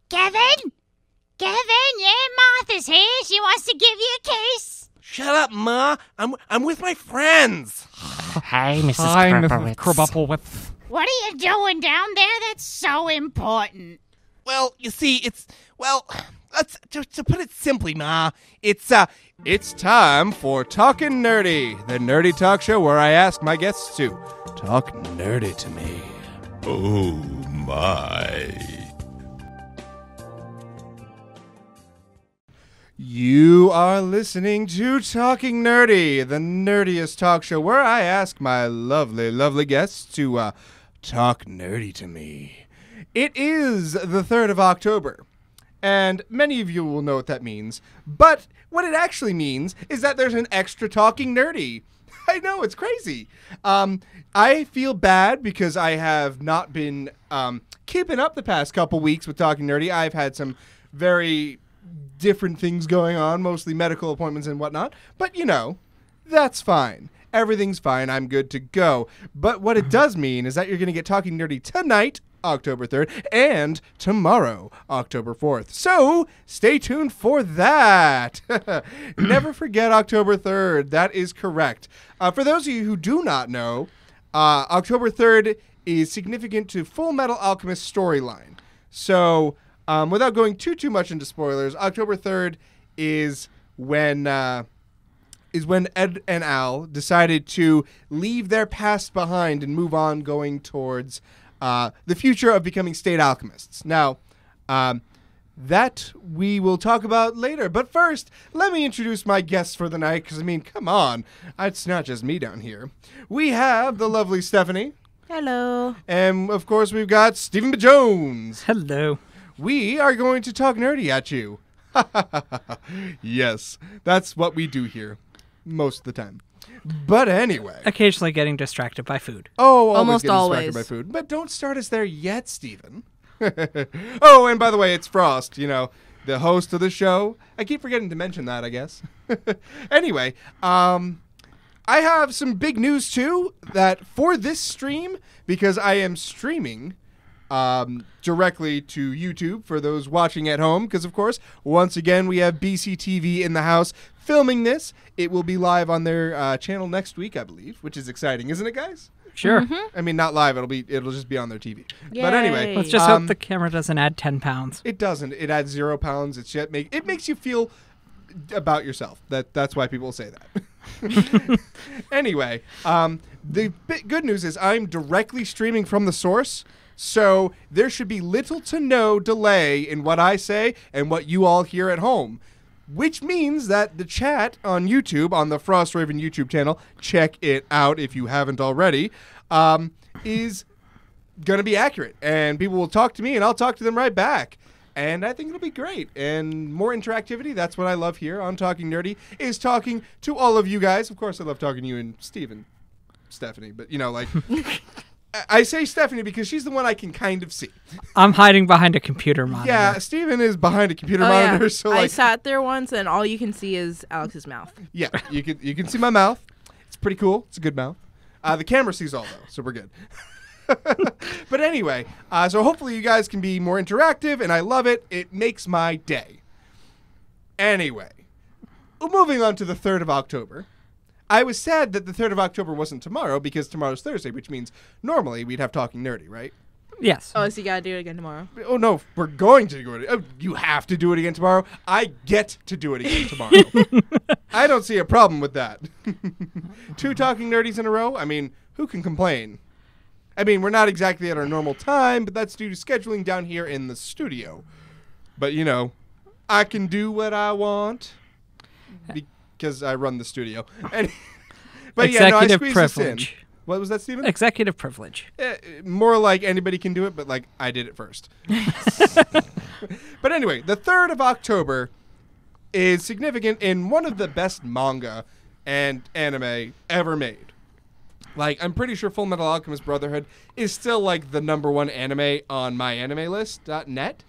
Kevin? Kevin, yeah, Martha's here. She wants to give you a kiss. Shut up, Ma. I'm with my friends. Hi, Mrs. Hi, Krabowitz. Mrs. Krabowitz. What are you doing down there that's so important? Well, you see, let's to put it simply, Ma. It's time for Talkin' Nerdy, the nerdy talk show where I ask my guests to talk nerdy to me. Oh, my. You are listening to Talking Nerdy, the nerdiest talk show where I ask my lovely, lovely guests to talk nerdy to me. It is the 3rd of October, and many of you will know what that means, but what it actually means is that there's an extra Talking Nerdy. I know, it's crazy. I feel bad because I have not been keeping up the past couple weeks with Talking Nerdy. I've had some very different things going on, mostly medical appointments and whatnot. But, you know, that's fine. Everything's fine. I'm good to go. But what it does mean is that you're going to get Talking Nerdy tonight, October 3rd, and tomorrow, October 4th. So stay tuned for that. Never forget October 3rd. That is correct. For those of you who do not know, October 3rd is significant to Full Metal Alchemist storyline. So without going too much into spoilers, October 3rd is when Ed and Al decided to leave their past behind and move on, going towards the future of becoming state alchemists. Now, that we will talk about later. But first, let me introduce my guests for the night, because, I mean, come on. It's not just me down here. We have the lovely Stephanie. Hello. And, of course, we've got Stephen B. Jones. Hello. We are going to talk nerdy at you. Yes, that's what we do here most of the time. But anyway. Occasionally getting distracted by food. Oh, Almost getting always. distracted by food. But don't start us there yet, Stephen. Oh, and by the way, it's Frost, you know, the host of the show. I keep forgetting to mention that, I guess. Anyway, I have some big news, too, that for this stream, because I am streaming directly to YouTube for those watching at home, because, of course, once again, we have BCTV in the house filming this. It will be live on their channel next week, I believe, which is exciting, isn't it, guys? Sure. Mm-hmm. I mean, not live. It'll just be on their TV. Yay. But anyway, Let's just hope the camera doesn't add 10 pounds. it doesn't. It adds 0 pounds. It makes you feel about yourself. That's why people say that. Anyway, the good news is I'm directly streaming from the source. So there should be little to no delay in what I say and what you all hear at home, which means that the chat on YouTube, on the FrostRaven YouTube channel, check it out if you haven't already, is going to be accurate. And people will talk to me and I'll talk to them right back. And I think it'll be great. And more interactivity, that's what I love here on Talking Nerdy, is talking to all of you guys. Of course, I love talking to you and Stephanie, but, you know, like... I say Stephanie because she's the one I can kind of see. I'm hiding behind a computer monitor. Yeah, Stephen is behind a computer monitor, Yeah. so I like sat there once, and all you can see is Alex's mouth. yeah, you can see my mouth. It's pretty cool. It's a good mouth. The camera sees all though, so we're good. But anyway, so hopefully you guys can be more interactive, and I love it. It makes my day. Anyway, moving on to the 3rd of October. I was sad that the 3rd of October wasn't tomorrow because tomorrow's Thursday, which means normally we'd have Talking Nerdy, right? Yes. Oh, so you gotta do it again tomorrow. Oh, no, we're going to do it. Oh, you have to do it again tomorrow. I get to do it again tomorrow. I don't see a problem with that. 2 Talking Nerdies in a row? I mean, who can complain? I mean, we're not exactly at our normal time, but that's due to scheduling down here in the studio. But, you know, I can do what I want because I run the studio. And, but Executive yeah, no, I squeezed privilege. this in. What was that, Steven? Executive privilege. More like anybody can do it, but like I did it first. But anyway, the 3rd of October is significant in one of the best manga and anime ever made. Like, I'm pretty sure Full Metal Alchemist Brotherhood is still like the #1 anime on myanimelist.net.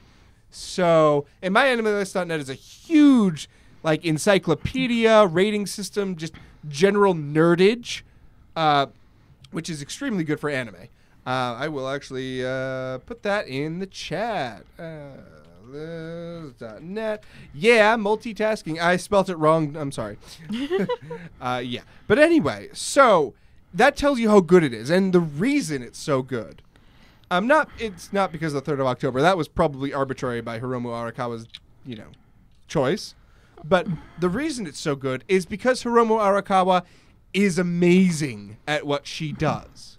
So, and myanimelist.net is a huge like encyclopedia, rating system, just general nerdage, which is extremely good for anime. I will actually put that in the chat. Liz.net. Yeah, multitasking. I spelt it wrong. I'm sorry. Yeah. But anyway, so that tells you how good it is. And the reason it's so good. It's not because of the 3rd of October. That was probably arbitrary by Hiromu Arakawa's, choice. But the reason it's so good is because Hiromu Arakawa is amazing at what she does.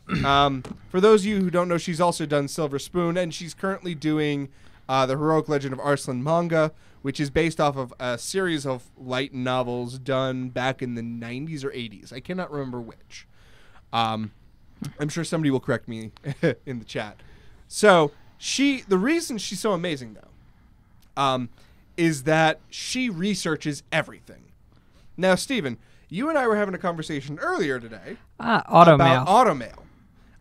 For those of you who don't know, she's also done Silver Spoon, and she's currently doing the Heroic Legend of Arslan manga, which is based off of a series of light novels done back in the 90s or 80s. I cannot remember which. I'm sure somebody will correct me in the chat. So the reason she's so amazing, though, is that she researches everything. Now, Steven, you and I were having a conversation earlier today Automail. about automail.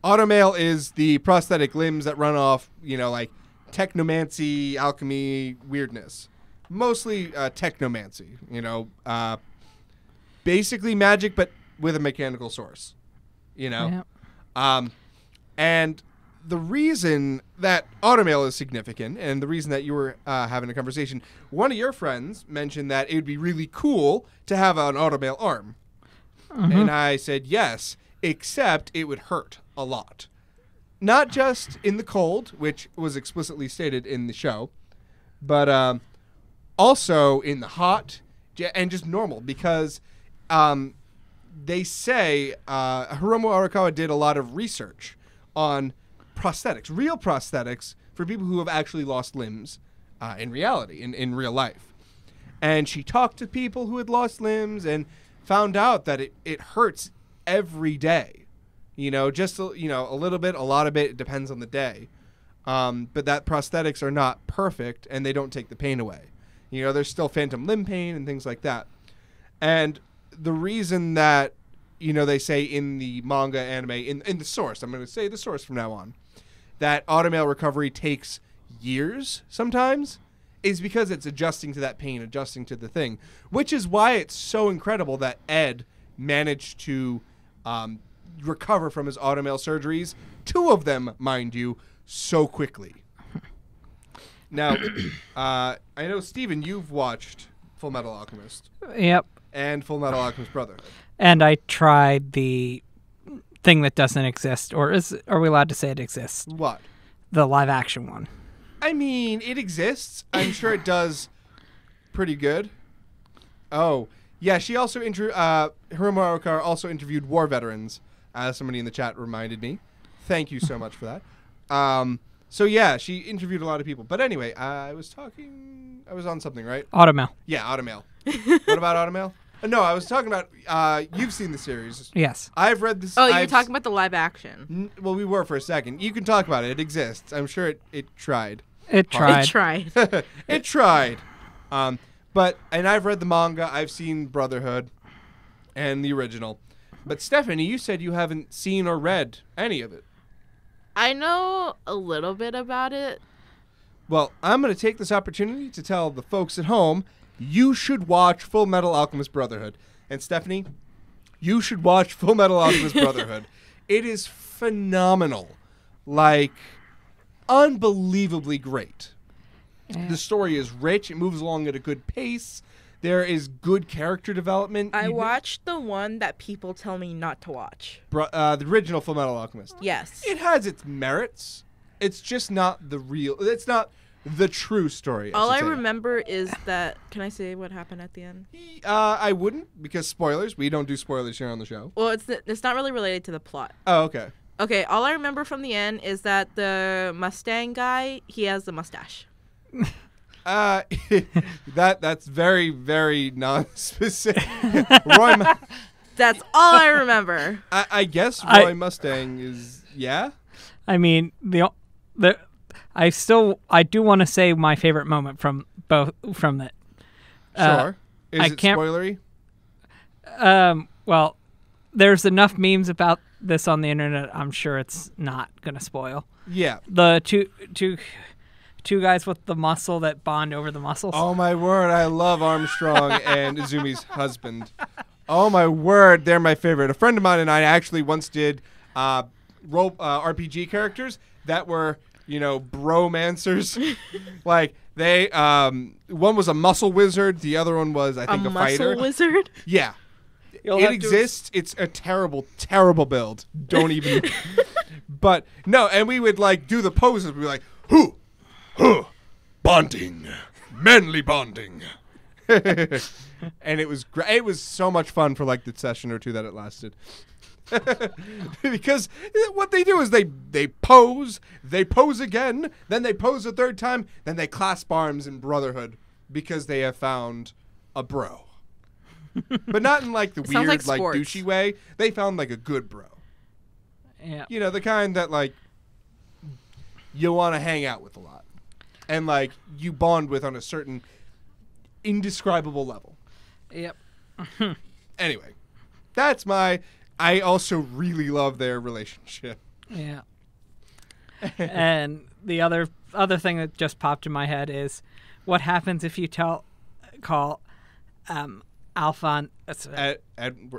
Automail is the prosthetic limbs that run off, like technomancy, alchemy, weirdness. Mostly technomancy, basically magic, but with a mechanical source, Yeah. And the reason that automail is significant, and the reason that you were having a conversation, one of your friends mentioned that it would be really cool to have an automail arm. And I said yes, except it would hurt a lot. Not just in the cold, which was explicitly stated in the show, but also in the hot and just normal, because they say Hiromu Arakawa did a lot of research on prosthetics, real prosthetics for people who have actually lost limbs in reality, in real life. And she talked to people who had lost limbs and found out that it hurts every day. Just a little bit, a lot of it depends on the day. But that prosthetics are not perfect and they don't take the pain away. There's still phantom limb pain and things like that. And the reason that, they say in the manga, anime, in the source, I'm going to say the source from now on, that automail recovery takes years sometimes, is because it's adjusting to that pain, adjusting to the thing, which is why it's so incredible that Ed managed to recover from his automail surgeries, 2 of them, mind you, so quickly. Now, I know, Steven, you've watched Full Metal Alchemist. Yep. And Full Metal Alchemist Brotherhood. And I tried the thing that doesn't exist, or are we allowed to say it exists? What? The live action one. I mean, it exists. I'm sure it does pretty good. Oh, yeah, she also Hiromu Arakawa also interviewed war veterans, as somebody in the chat reminded me. Thank you so much for that. So yeah, she interviewed a lot of people. But anyway, I was on something, right? Automail. Yeah, Automail. What about Automail? No, I was talking about, you've seen the series. Yes. I've read this. Oh, you're talking about the live action. Well, we were for a second. You can talk about it. It exists. I'm sure it tried. It tried. It tried. It tried. And I've read the manga. I've seen Brotherhood and the original. But Stephanie, you said you haven't seen or read any of it. I know a little bit about it. Well, I'm going to take this opportunity to tell the folks at home, you should watch Full Metal Alchemist Brotherhood. And Stephanie, you should watch Full Metal Alchemist Brotherhood. It is phenomenal. Like, unbelievably great. Yeah. The story is rich. It moves along at a good pace. There is good character development. I watched the one that people tell me not to watch. The original Full Metal Alchemist. Yes. It has its merits. It's just not the real... It's not the true story. All I remember is that... Can I say what happened at the end? I wouldn't, because spoilers. We don't do spoilers here on the show. Well, it's not really related to the plot. Oh, okay. Okay, all I remember from the end is that the Mustang guy, he has the mustache. That's very, very non-specific. That's all I remember. I guess Roy Mustang is... Yeah? I mean, I do want to say my favorite moment from it. Sure. Is I it can't, spoilery? Well, there's enough memes about this on the internet. I'm sure it's not gonna spoil. Yeah. The two guys with the muscle that bond over the muscles. Oh my word! I love Armstrong and Izumi's husband. Oh my word! They're my favorite. A friend of mine and I actually once did role RPG characters that were, bromancers. Like they, one was a muscle wizard, the other one was I think a fighter. Muscle wizard. Yeah, You'll it have to- exists. It's a terrible, terrible build. Don't even. But no, and we would like do the poses. We'd be like, Hoo! Huh! Bonding. Manly bonding. and it was it was so much fun for like the session or two that it lasted. Because what they do is they pose again, then they pose a third time, then they clasp arms in brotherhood because they have found a bro. But not in like the Sounds weird like sports. douchey way. They found like a good bro. Yeah. The kind that like you want to hang out with a lot. And like you bond with on a certain indescribable level. Yep. Anyway, I also really love their relationship. Yeah. And the other thing that just popped in my head is what happens if you call Alphon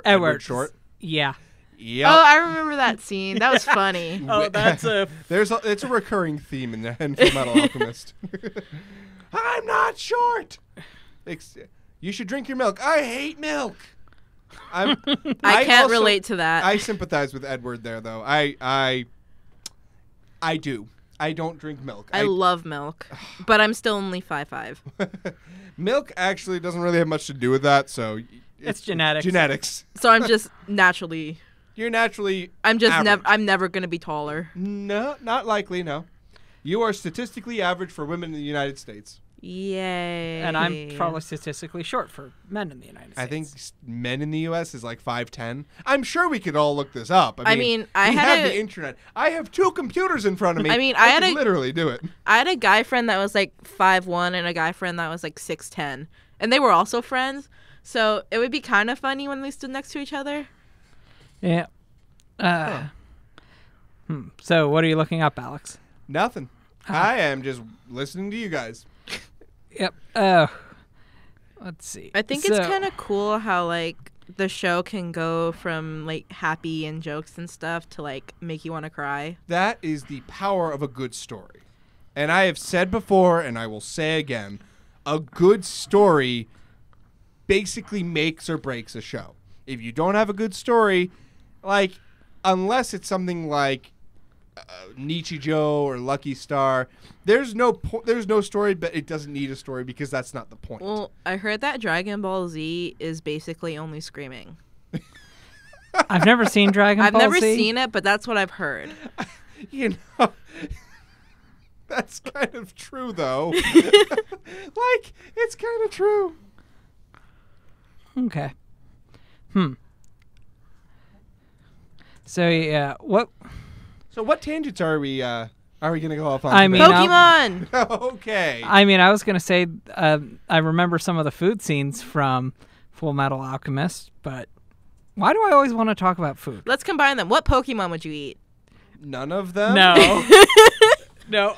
Edward Short. Yeah. Yep. Oh, I remember that scene. That was funny. Oh, that's a It's a recurring theme in Full Metal Alchemist. I'm not short. You should drink your milk. I hate milk. I can't also- relate to that. I sympathize with Edward there, though. I do. I don't drink milk. I love milk, but I'm still only 5'5". Milk actually doesn't really have much to do with that, so It's genetics. Genetics. So I'm just naturally. You're naturally. I'm just average. I'm never gonna be taller. No, not likely. No, you are statistically average for women in the United States. Yay. And I'm probably statistically short for men in the United States. I think men in the U.S. is like 5'10". I'm sure we could all look this up. I mean, I we had have the internet. I have 2 computers in front of me. I mean, I could literally do it. I had a guy friend that was like 5'1" and a guy friend that was like 6'10", and they were also friends. So it would be kind of funny when they stood next to each other. Yeah. So what are you looking up, Alex? Nothing. I am just listening to you guys. Yep. Let's see. I think it's kind of cool how like the show can go from like happy and jokes and stuff to like make you want to cry. That is the power of a good story. And I have said before, and I will say again, a good story basically makes or breaks a show. If you don't have a good story, like, unless it's something like Nichijou or Lucky Star, there's no story, but it doesn't need a story because that's not the point. Well, I heard that Dragon Ball Z is basically only screaming. I've never seen Dragon I've Ball never Z. seen it, but that's what I've heard. That's kind of true, though. Like, it's kind of true. Okay. So yeah, what? So what tangents are we gonna go off on? I today? mean, Pokemon! Okay. I mean, I was gonna say I remember some of the food scenes from Full Metal Alchemist, but why do I always want to talk about food? Let's combine them. What Pokemon would you eat? None of them? No. No,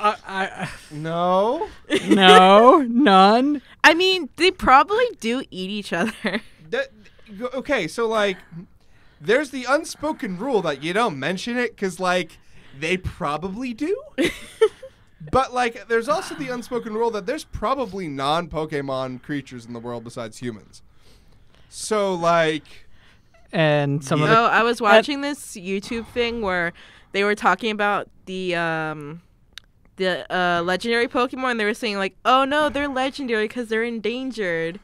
No? no, none. I mean, they probably do eat each other. Okay, so, like, there's the unspoken rule that you don't mention it because, like, they probably do. But, like, there's also the unspoken rule that there's probably non-Pokemon creatures in the world besides humans. So, like... And some of Oh, the I was watching this YouTube thing where they were talking about the legendary Pokemon. They were saying like, "Oh no, they're legendary because they're endangered,"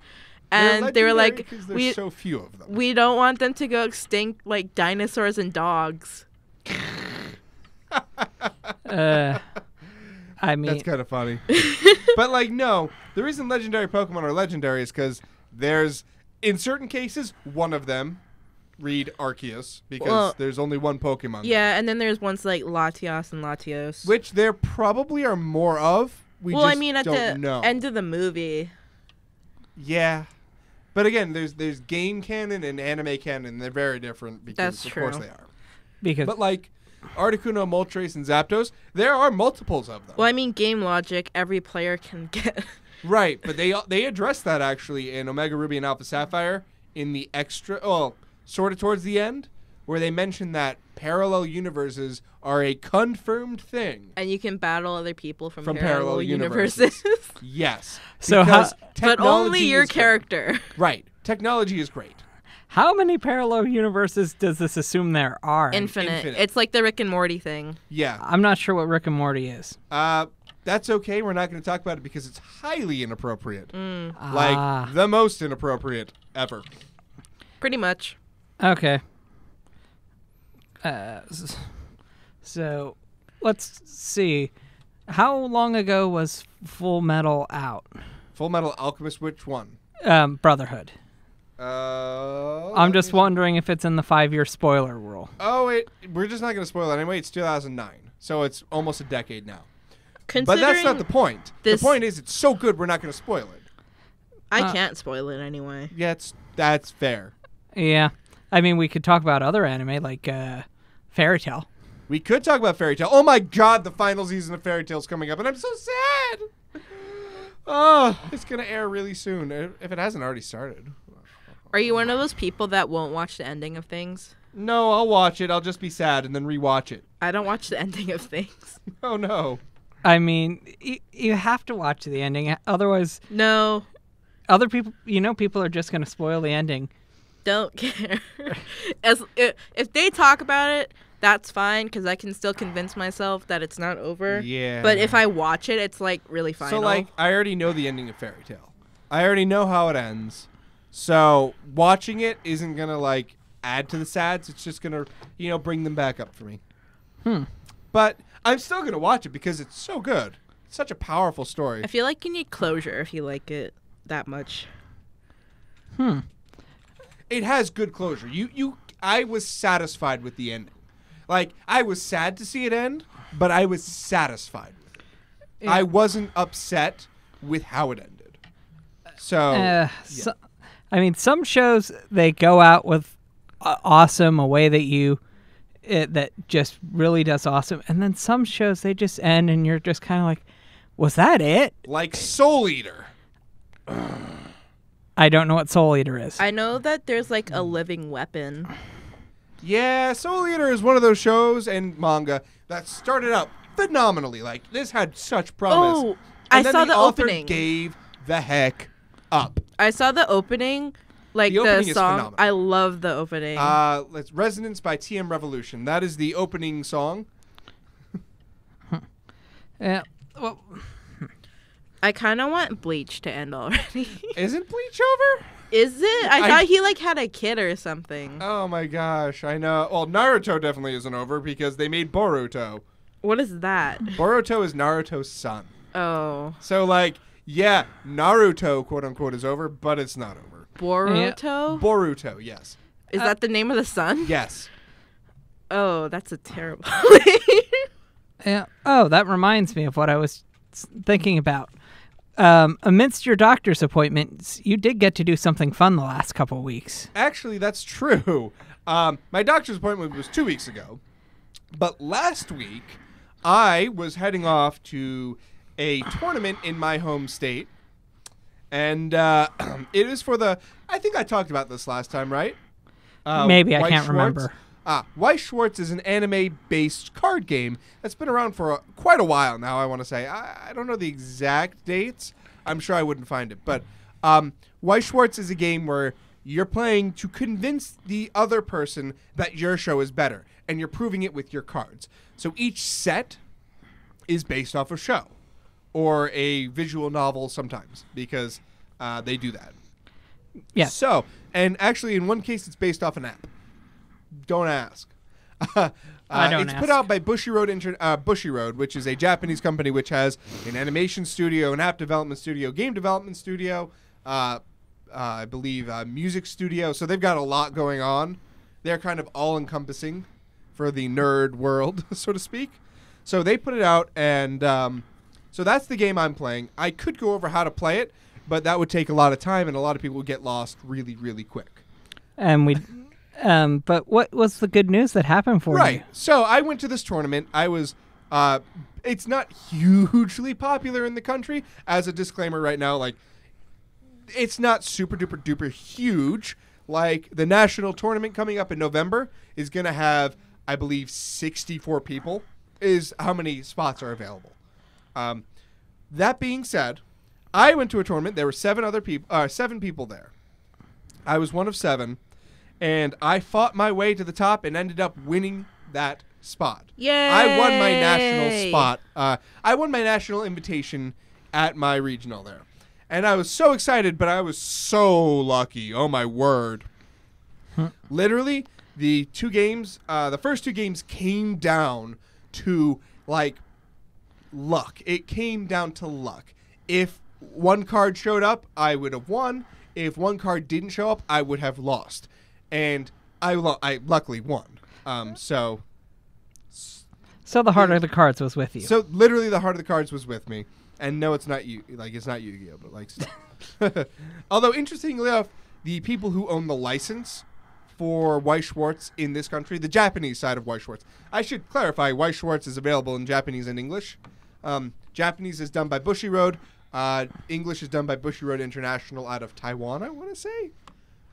and they were like, "There's so few of them. We don't want them to go extinct like dinosaurs and dogs." I mean, That's kind of funny. But, like, no, the reason legendary Pokemon are legendary is because there's, in certain cases, one of them. Read Arceus, because there's only one Pokemon. Yeah, and then there's ones like Latios and Latios. Which there probably are more of. We just I mean, at don't the know. end of the movie. Yeah. But again, there's game canon and anime canon, and they're very different because That's of true. course they are. because But like Articuno, Moltres, and Zapdos, there are multiples of them. Well, I mean, game logic, every player can get. Right, but they address that actually in Omega Ruby and Alpha Sapphire in the extra sort of towards the end, where they mention that parallel universes are a confirmed thing. And you can battle other people from From parallel parallel universes. Yes. So because But only technology your is great. character. Right. Technology is great. How many parallel universes does this assume there are? Infinite. Infinite. It's like the Rick and Morty thing. Yeah. I'm not sure what Rick and Morty is. That's okay. We're not going to talk about it because it's highly inappropriate. Mm. Like, the most inappropriate ever. Pretty much. Okay. So, let's see. How long ago was Full Metal out? Full Metal Alchemist, which one? Brotherhood. I'm just wondering if it's in the 5-year spoiler rule. Oh, we're just not going to spoil it anyway. It's 2009. So it's almost a decade now. But Considering that's not the point. The point is it's so good we're not going to spoil it. I can't spoil it anyway. Yeah, that's fair. Yeah. I mean, we could talk about other anime like Fairy Tail. We could talk about Fairy Tail. Oh my god, the final season of Fairy Tail's coming up, and I'm so sad. Oh, it's going to air really soon, if it hasn't already started. Are you one of those people that won't watch the ending of things? No, I'll watch it. I'll just be sad and then rewatch it. I don't watch the ending of things. Oh no. I mean, you have to watch the ending. Otherwise, No, other people, people are just going to spoil the ending. don't care. If they talk about it, that's fine because I can still convince myself that it's not over. Yeah. But if I watch it, it's like really final. So like, I already know the ending of Fairy Tail. I already know how it ends. So watching it isn't gonna like add to the sads. It's just gonna, bring them back up for me. But I'm still gonna watch it because it's so good. It's such a powerful story. I feel like you need closure if you like it that much. It has good closure. I was satisfied with the ending. Like, I was sad to see it end, but I was satisfied with it. Yeah. I wasn't upset with how it ended. So, I mean, some shows, they go out with awesome, a way that that just really does awesome. And then some shows, they just end and you're just kind of like, was that it? like Soul Eater. I don't know what Soul Eater is. I know that there's like a living weapon. Yeah, Soul Eater is one of those shows and manga that started out phenomenally. Like, this had such promise. Oh, And I then saw the the author opening. gave the heck up. I saw the opening, like The the, opening is song. phenomenal. I love the opening. Let's Resonance by TM Revolution. That is the opening song. Yeah. Well, I kind of want Bleach to end already. Isn't Bleach over? Is it? I thought he like had a kid or something. Oh my gosh, I know. Well, Naruto definitely isn't over because they made Boruto. What is that? Boruto is Naruto's son. Oh, So, like, yeah, Naruto, quote unquote, is over, but it's not over. Boruto? Boruto, yes. Is that the name of the son? Yes. Oh, that's a terrible. yeah. Oh, that reminds me of what I was thinking about. Amidst your doctor's appointments, you did get to do something fun the last couple weeks. Actually, that's true. My doctor's appointment was 2 weeks ago. But last week, I was heading off to a tournament in my home state. And it is for the... I think I talked about this last time, right? Maybe, I White can't Schwartz. remember. White Schwartz is an anime-based card game that's been around for quite a while now, I want to say. I don't know the exact dates. I'm sure I wouldn't find it. But White Schwartz is a game where you're playing to convince the other person that your show is better, and you're proving it with your cards. So each set is based off a show or a visual novel sometimes because they do that. Yeah. So, and actually in one case it's based off an app. Don't ask. I don't It's ask. put out by Bushiroad, which is a Japanese company which has an animation studio, an app development studio, game development studio, I believe music studio. So they've got a lot going on. They're kind of all-encompassing for the nerd world, so to speak. So they put it out, and so that's the game I'm playing. I could go over how to play it, but that would take a lot of time, and a lot of people would get lost really, really quick. And but what was the good news that happened for you? Right. So I went to this tournament. I was, it's not hugely popular in the country. As a disclaimer right now, like, it's not super duper duper huge. Like the national tournament coming up in November is going to have, I believe, 64 people is how many spots are available. That being said, I went to a tournament. There were 7 people there. I was one of 7, and I fought my way to the top and ended up winning that spot. Yay! I won my national spot. I won my national invitation at my regional there. And I was so excited, but I was so lucky. Oh, my word. Literally, the first 2 games came down to, like, luck. It came down to luck. If one card showed up, I would have won. If one card didn't show up, I would have lost. And I luckily won. So the heart of the cards was with you. So literally the heart of the cards was with me. And no, it's not you. Like, it's not Yu-Gi-Oh, but like stuff. Although, interestingly enough, the people who own the license for Weiss Schwarz in this country, the Japanese side of Weiss Schwarz. I should clarify, Weiss Schwarz is available in Japanese and English. Japanese is done by Bushiroad. English is done by Bushiroad International out of Taiwan, I want to say.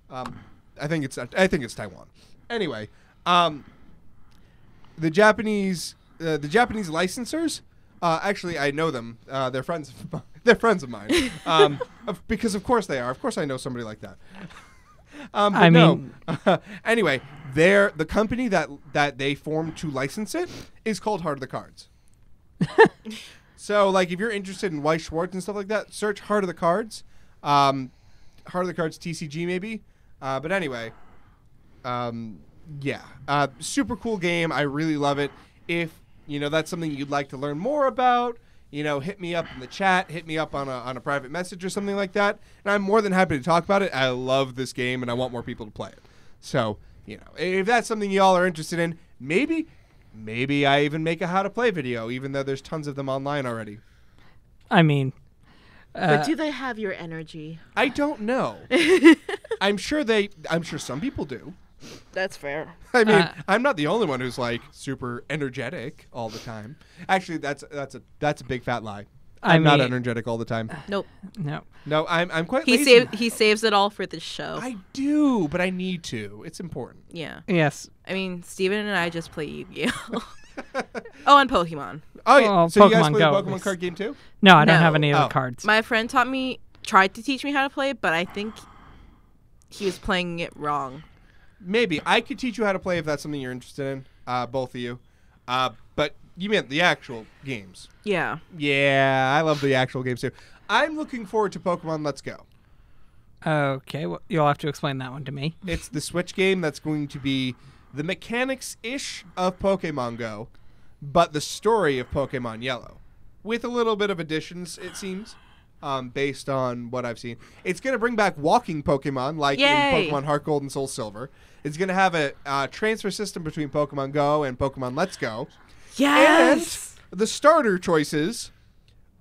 I think it's Taiwan. Anyway, the Japanese licensors. Actually, I know them. They're friends. They're friends of mine. Because of course they are. Of course, I know somebody like that. Anyway, the company that they formed to license it is called Heart of the Cards. So, like, if you're interested in Weiss Schwarz and stuff like that, search Heart of the Cards. Heart of the Cards TCG maybe. But anyway, yeah, super cool game. I really love it. If that's something you'd like to learn more about, hit me up in the chat, hit me up on a private message or something like that, and I'm more than happy to talk about it. I love this game, and I want more people to play it. So, if that's something y'all are interested in, maybe I even make a how to play video, even though there's tons of them online already. I mean, but do they have your energy? I don't know. I'm sure some people do. That's fair. I mean, I'm not the only one who's like super energetic all the time. Actually, that's a big fat lie. I'm not energetic all the time. Nope. No, I'm quite lazy. He saves it all for the show. I do, but I need to. It's important. Yeah. Yes. I mean, Steven and I just play Yu-Gi-Oh. Oh, and Pokemon. Oh, yeah. Oh, So you guys Pokemon play Go. the Pokemon card game too? No, I don't have No. any of Oh. the cards. My friend tried to teach me how to play it, but I think he was playing it wrong. Maybe. I could teach you how to play if that's something you're interested in, both of you. But you meant the actual games. Yeah. Yeah, I love the actual games too. I'm looking forward to Pokemon Let's Go. Okay, well, you'll have to explain that one to me. It's the Switch game that's going to be the mechanics-ish of Pokemon Go, but the story of Pokemon Yellow, with a little bit of additions, it seems, based on what I've seen. It's going to bring back walking Pokemon, like Yay! in Pokemon Heart Gold and Soul Silver. It's going to have a transfer system between Pokemon Go and Pokemon Let's Go. Yes. And the starter choices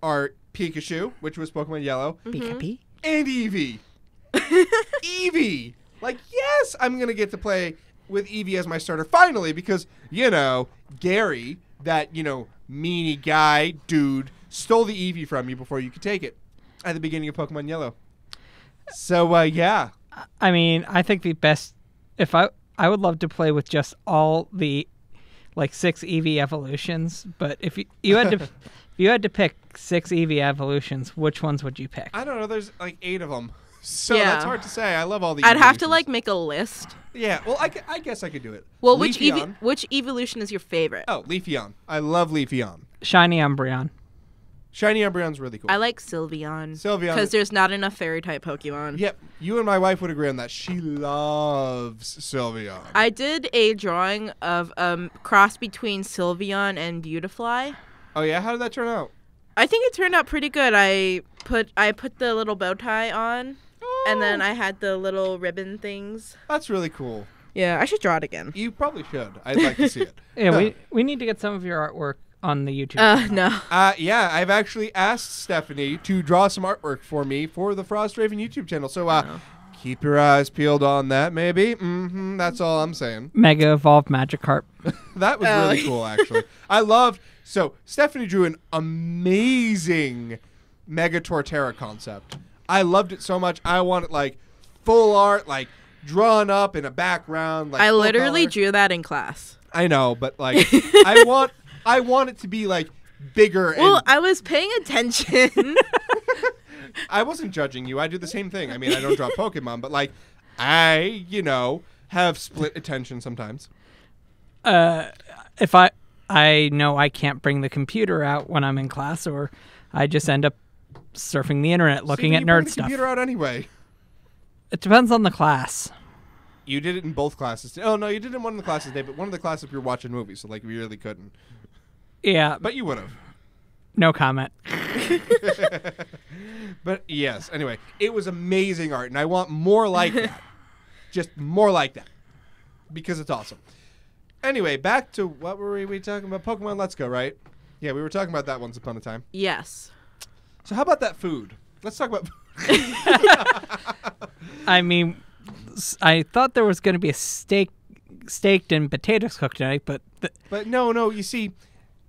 are Pikachu, which was Pokemon Yellow, Pikachu? and Eevee. Eevee! Like, yes, I'm going to get to play with Eevee as my starter finally because, Gary, that, meanie guy, dude, stole the Eevee from you before you could take it at the beginning of Pokemon Yellow. So, yeah. I mean, I think the best... If I would love to play with just all the, 6 Eevee evolutions, but if you had to... If you had to pick 6 Eevee evolutions, which ones would you pick? I don't know. There's 8 of them. So Yeah. that's hard to say. I love all the I'd have to evolutions. make a list. Yeah, well, I guess I could do it. Well, which Leafeon. evolution is your favorite? Oh, Leafeon. I love Leafeon. Shiny Umbreon. Shiny Umbreon's really cool. I like Sylveon. Sylveon. Because there's not enough fairy type Pokemon. Yep, you and my wife would agree on that. She loves Sylveon. I did a drawing of cross between Sylveon and Beautifly. Oh yeah, how did that turn out? I think it turned out pretty good. I put the little bow tie on, and then I had the little ribbon things. That's really cool. Yeah, I should draw it again. You probably should. I'd like to see it. Yeah, we need to get some of your artwork on the YouTube. No. Yeah, I've actually asked Stephanie to draw some artwork for me for the FrostRaven YouTube channel. So keep your eyes peeled on that, maybe. That's all I'm saying. Mega Evolved Magikarp. That was really cool, actually. So Stephanie drew an amazing Mega Torterra concept. I loved it so much. I wanted full art, drawn up in a background. Like I full literally color. drew that in class. I know, but like I want it to be like bigger. Well, and I was paying attention. I wasn't judging you. I do the same thing. I mean, I don't draw Pokemon, but like I, have split attention sometimes. If I know I can't bring the computer out when I'm in class, or I just end up surfing the internet looking See, at you bring nerd the stuff. computer out anyway. It depends on the class. You did it in both classes. Oh no, you did it in one of the classes today, but one of the classes we were watching movies, so like we really couldn't. Yeah, But you would have. no comment. But yes, anyway, it was amazing art, and I want more like that. Just more like that. Because it's awesome. Anyway, back to what were we talking about? Pokemon Let's Go, right? Yeah, we were talking about that once upon a time. Yes. So how about that food? Let's talk about food. I mean, I thought there was going to be a steaked and potatoes cooked tonight, but But no, you see,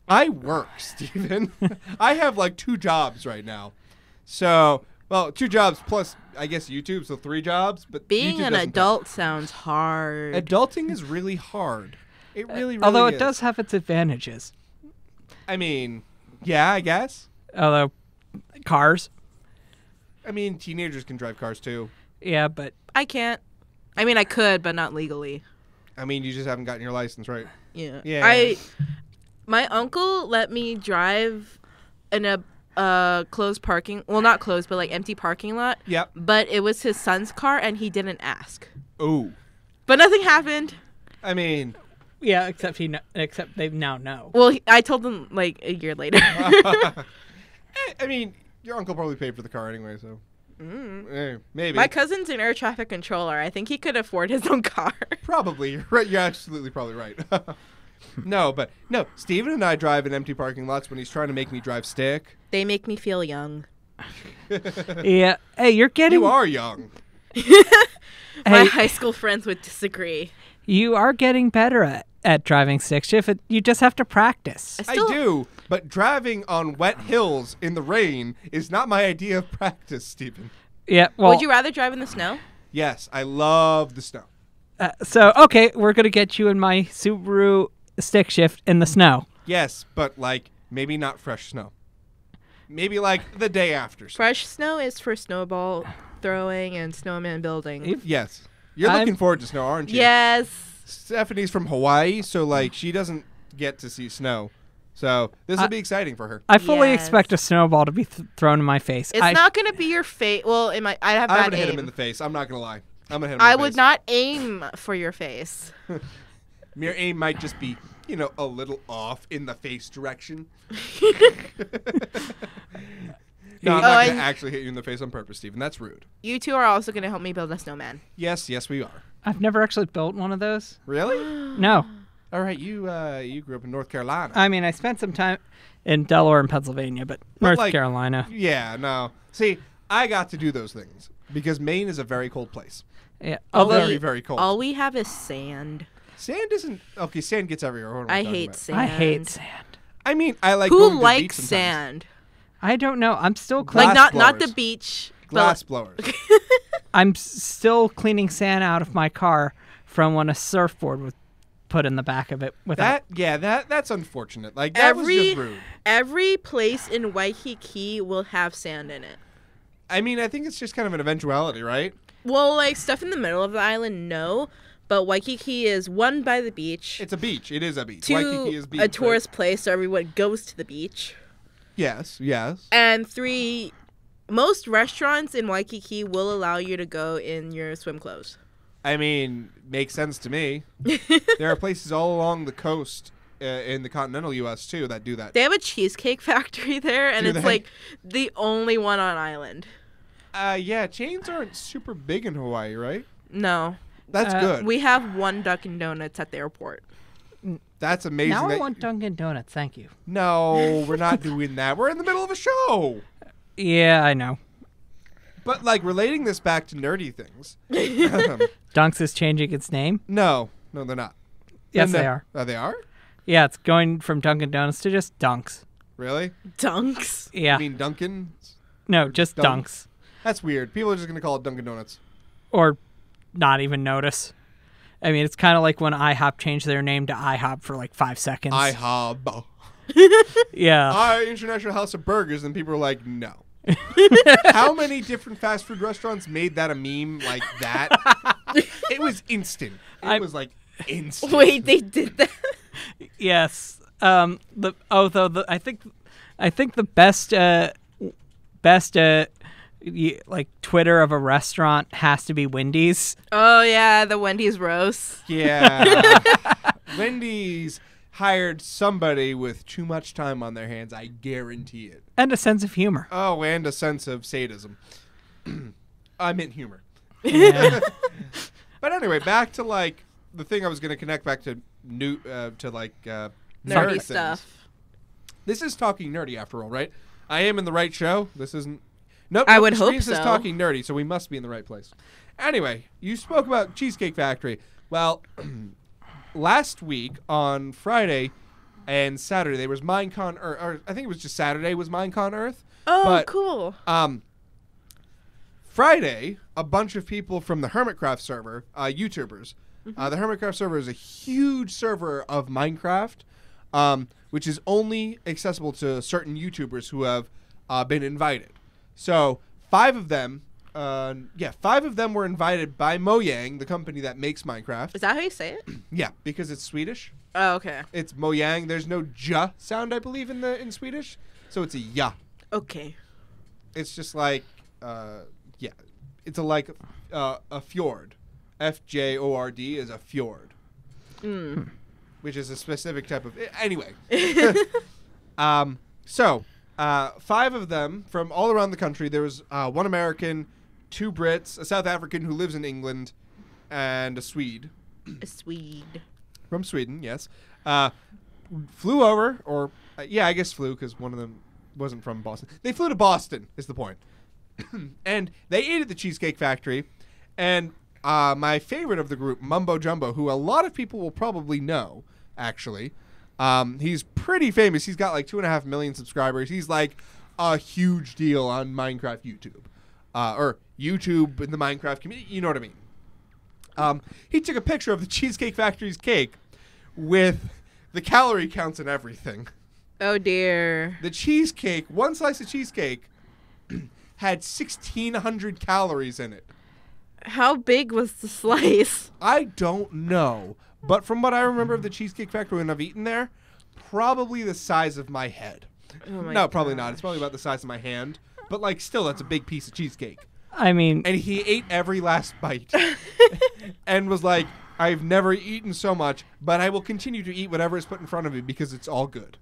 I work, Steven. I have like 2 jobs right now. So, well, 2 jobs plus, I guess, YouTube, so 3 jobs. But Being YouTube an doesn't adult sounds hard. count. Adulting is really hard. It really, really although is. it does have its advantages. I mean, yeah, I guess. Although cars, I mean, teenagers can drive cars too. yeah, but I can't. I mean, I could, but not legally. I mean, you just haven't gotten your license, right? Yeah. Yeah. My uncle let me drive in a closed parking. Well, not closed, but like empty parking lot. Yep. But it was his son's car, and he didn't ask. Ooh. But nothing happened. I mean, yeah, except they now know. Well, I told him like a year later. I mean, your uncle probably paid for the car anyway, so maybe. My cousin's an air traffic controller. I think he could afford his own car. Probably. You're right. You're absolutely probably right. No, Steven and I drive in empty parking lots when he's trying to make me drive stick. They make me feel young. Yeah. Hey, you're getting. You are young. My Hey, high school friends would disagree. you are getting better at driving stick shift. You just have to practice. I do, but driving on wet hills in the rain is not my idea of practice, Steven. Yeah. Well, Would you rather drive in the snow? Yes, I love the snow. so okay, we're gonna get you in my Subaru stick shift in the snow. Yes, but like maybe not fresh snow. Maybe like the day after. Fresh snow is for snowball throwing and snowman building. Yes. You're I'm- looking forward to snow, aren't you? Yes. Stephanie's from Hawaii, so like she doesn't get to see snow. So this will be exciting for her. I fully Yes. expect a snowball to be thrown in my face. It's not going to be your fate. Well, I have I'm bad gonna hit him aim. in the face. I'm not gonna lie. I'm gonna hit him. I in the would face. not aim for your face. Your aim might just be, a little off in the face direction. No, I'm not gonna actually hit you in the face on purpose, Steven. That's rude. You two are also going to help me build a snowman. Yes, we are. I've never actually built one of those. Really? No. All right, you grew up in North Carolina. I mean, I spent some time in Delaware and Pennsylvania, but North like, Carolina. Yeah, no. See, I got to do those things because Maine is a very cold place. Yeah. Although Although very, very cold. All we have is sand. Sand isn't okay. Sand gets everywhere. What am I talking hate about? sand. I hate sand. I mean, I like going Who to the beach likes sometimes. sand? I don't know. I'm still Glass Like not the blowers. beach. Glass blowers. I'm still cleaning sand out of my car from when a surfboard was put in the back of it. That's unfortunate. Like that was just rude. Every place in Waikiki will have sand in it. I mean, I think it's just kind of an eventuality, right? Well, like stuff in the middle of the island, no. But Waikiki is one by the beach. It's a beach. It is a beach. Two, Waikiki is beach. a tourist place, so everyone goes to the beach. Right? Yes. And 3, most restaurants in Waikiki will allow you to go in your swim clothes. I mean, makes sense to me. There are places all along the coast in the continental U.S. too that do that. They have a cheesecake factory there, and Do it's they? like the only one on island. Yeah, chains aren't super big in Hawaii, right? No. That's good. We have one Dunkin' Donuts at the airport. That's amazing. Now I that- want Dunkin' Donuts. Thank you. No, we're not doing that. We're in the middle of a show. Yeah, I know. But like relating this back to nerdy things. Dunks is changing its name. No, they're not. Yes, No. they are. Oh, they are? Yeah, it's going from Dunkin' Donuts to just Dunks. Really? Dunks. Yeah. I mean Dunkin'? No, just Dunks. Dunks. That's weird. People are just gonna call it Dunkin' Donuts. Or not even notice. I mean, it's kind of like when IHOP changed their name to IHOP for like 5 seconds. IHOB. Yeah. International House of Burgers, and people are like, no. How many different fast food restaurants made that a meme like that? It was instant. It was like instant. Wait, they did that? Yes. I think the best like Twitter of a restaurant has to be Wendy's. Oh yeah, the Wendy's roast. Yeah. Wendy's hired somebody with too much time on their hands. I guarantee it. And a sense of humor. Oh, and a sense of sadism. I meant humor. Yeah. But anyway, back to like the thing I was going to connect back to nerd Nerdy things. stuff. This is Talking Nerdy after all, right? I am in the right show. This isn't. Nope. I nope, would the hope screen says so. Talking Nerdy, so we must be in the right place. Anyway, you spoke about Cheesecake Factory. Well, last week on Friday and Saturday there was Minecon, or I think it was just Saturday was Minecon Earth. Oh, but, cool. Friday, a bunch of people from the Hermitcraft server, YouTubers. The Hermitcraft server is a huge server of Minecraft, which is only accessible to certain YouTubers who have been invited. So 5 of them, 5 of them were invited by Mojang, the company that makes Minecraft. Is that how you say it? Yeah, because it's Swedish. Oh, okay. It's Mojang. There's no j sound, I believe, in Swedish, so it's a ja. Okay. It's just like, it's a fjord. FJORD is a fjord, which is a specific type of. Anyway, so 5 of them from all around the country. There was 1 American, 2 Brits, a South African who lives in England, and a Swede. A Swede. From Sweden, yes. Flew over, or I guess flew because one of them wasn't from Boston. They flew to Boston, is the point. And they ate at the Cheesecake Factory. And my favorite of the group, Mumbo Jumbo, who a lot of people will probably know, actually. He's pretty famous. He's got like 2.5 million subscribers. He's like a huge deal on Minecraft YouTube. Or YouTube in the Minecraft community. You know what I mean. He took a picture of the Cheesecake Factory's cake with the calorie counts and everything. Oh, dear. The cheesecake, 1 slice of cheesecake, had 1,600 calories in it. How big was the slice? I don't know. But from what I remember of the Cheesecake Factory when I've eaten there, probably the size of my head. Oh my No, probably gosh. not. It's probably about the size of my hand. But, like, still, that's a big piece of cheesecake. I mean, And he ate every last bite. And was like, I've never eaten so much, but I will continue to eat whatever is put in front of me because it's all good.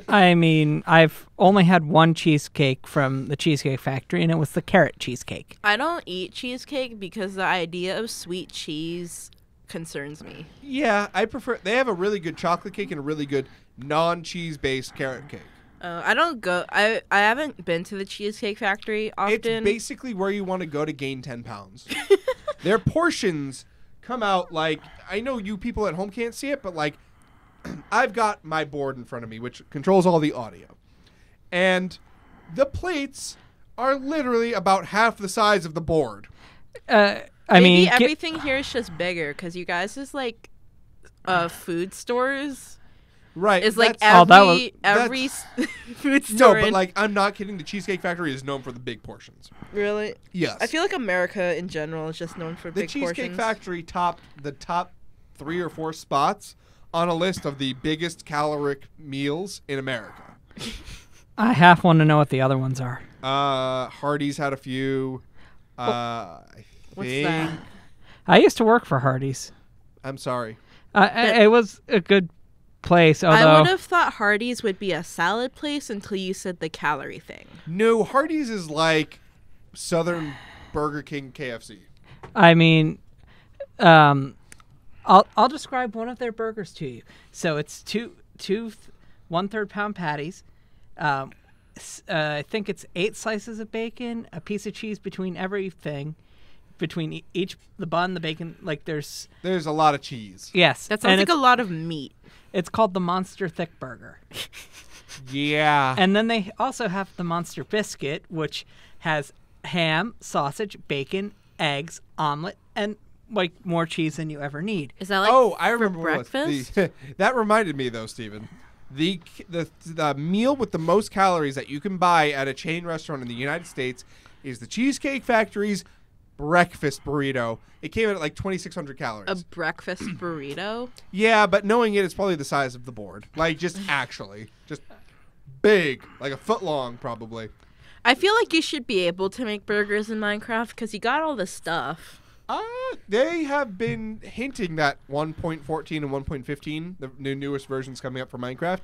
I've only had 1 cheesecake from the Cheesecake Factory, and it was the carrot cheesecake. I don't eat cheesecake because the idea of sweet cheese concerns me. Yeah, I prefer. They have a really good chocolate cake and a really good non-cheese based carrot cake. I don't go. I haven't been to the Cheesecake Factory often. It's basically where you want to go to gain 10 pounds. Their portions come out like, I know you people at home can't see it, but like, I've got my board in front of me, which controls all the audio. And the plates are literally about half the size of the board. Maybe everything here is just bigger because you guys is like food stores. Right. It's like that's- every food store. No, but like, I'm not kidding. The Cheesecake Factory is known for the big portions. Really? Yes. I feel like America in general is just known for The big Cheesecake portions. Factory topped the top 3 or 4 spots on a list of the biggest caloric meals in America. I half want to know what the other ones are. Hardee's had a few. I What's think. that? I used to work for Hardee's. I'm sorry. It was a good place, I although would have thought Hardee's would be a salad place until you said the calorie thing. No, Hardee's is like Southern Burger King, KFC. I mean, I'll describe one of their burgers to you. So it's two 1/3 pound patties. I think it's 8 slices of bacon, a piece of cheese between everything, between each the bun, the bacon. Like there's a lot of cheese. yes, That sounds and like a lot of meat. it's called the Monster Thick Burger. Yeah. And then they also have the Monster Biscuit, which has ham, sausage, bacon, eggs, omelet, and like more cheese than you ever need. Is that like I remember for what it was. breakfast? That reminded me though, Steven. The meal with the most calories that you can buy at a chain restaurant in the United States is the Cheesecake Factory's breakfast burrito. It came in at like 2,600 calories. A breakfast burrito? Yeah, but knowing it's probably the size of the board. Like, just big, like a foot long, probably. I feel like you should be able to make burgers in Minecraft because you got all the stuff. They have been hinting that 1.14 and 1.15, the newest versions coming up for Minecraft,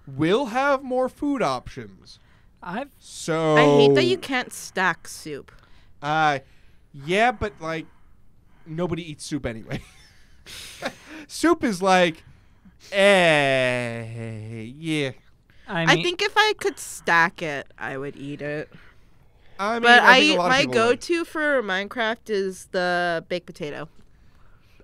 will have more food options. I've So I hate that you can't stack soup. Yeah, but like nobody eats soup anyway. Soup is like, yeah. I think if I could stack it, I would eat it. I mean, But I think a lot of my people go-to for Minecraft is the baked potato.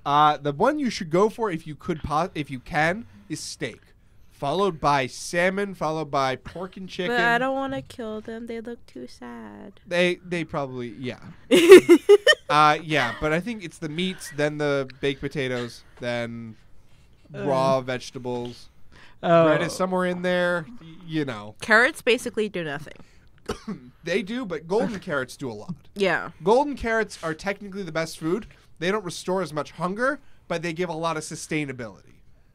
would. The one you should go for if you can is steak, followed by salmon, followed by pork and chicken. But I don't want to kill them. They look too sad. They probably yeah. Yeah, but I think it's the meats, then the baked potatoes, then raw vegetables. Bread is somewhere in there, you know. Carrots basically do nothing. They do, but golden carrots do a lot. Yeah. Golden carrots are technically the best food. They don't restore as much hunger, but they give a lot of sustainability.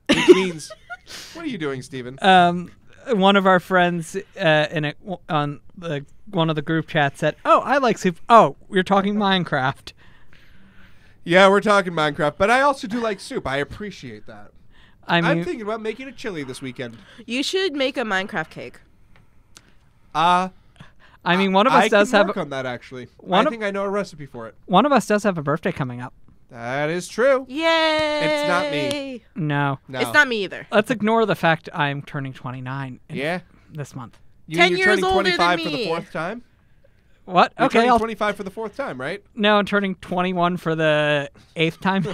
Which means, what are you doing, Steven? One of our friends on one of the group chats said, "Oh, I like soup." Oh, we're talking Minecraft. Yeah, we're talking Minecraft, but I also do like soup. I appreciate that. I mean, I'm thinking about making a chili this weekend. You should make a Minecraft cake. I mean, one of us does can have work on that actually. one I of- think I know a recipe for it. one of us does have a birthday coming up. That is true. Yay! It's not me. No, No. It's not me either. let's ignore the fact I'm turning 29 Yeah. this month. 10 You're years turning older than 25 for the me. fourth time? What? You're Okay, turning 25 for the fourth time, right? no, I'm turning 21 for the 8th time.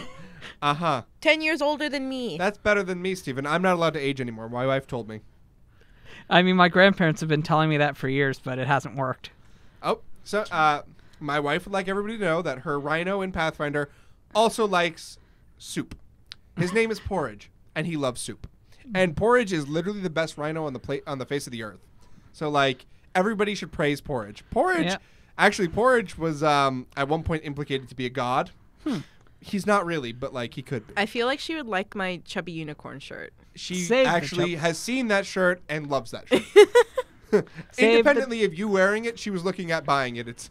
Uh-huh. 10 years older than me. That's better than me, Steven. I'm not allowed to age anymore. My wife told me. I mean, my grandparents have been telling me that for years, but it hasn't worked. Oh, so my wife would like everybody to know that her rhino in Pathfinder also likes soup. His name is Porridge, and he loves soup. And Porridge is literally the best rhino on the face of the earth. So, like, everybody should praise Porridge. Actually, Porridge was at one point implicated to be a god. He's not really, but, like, he could be. I feel like she would like my chubby unicorn shirt. She Save the actually has seen that shirt and loves that shirt. Save Independently of you wearing it, she was looking at buying it. It's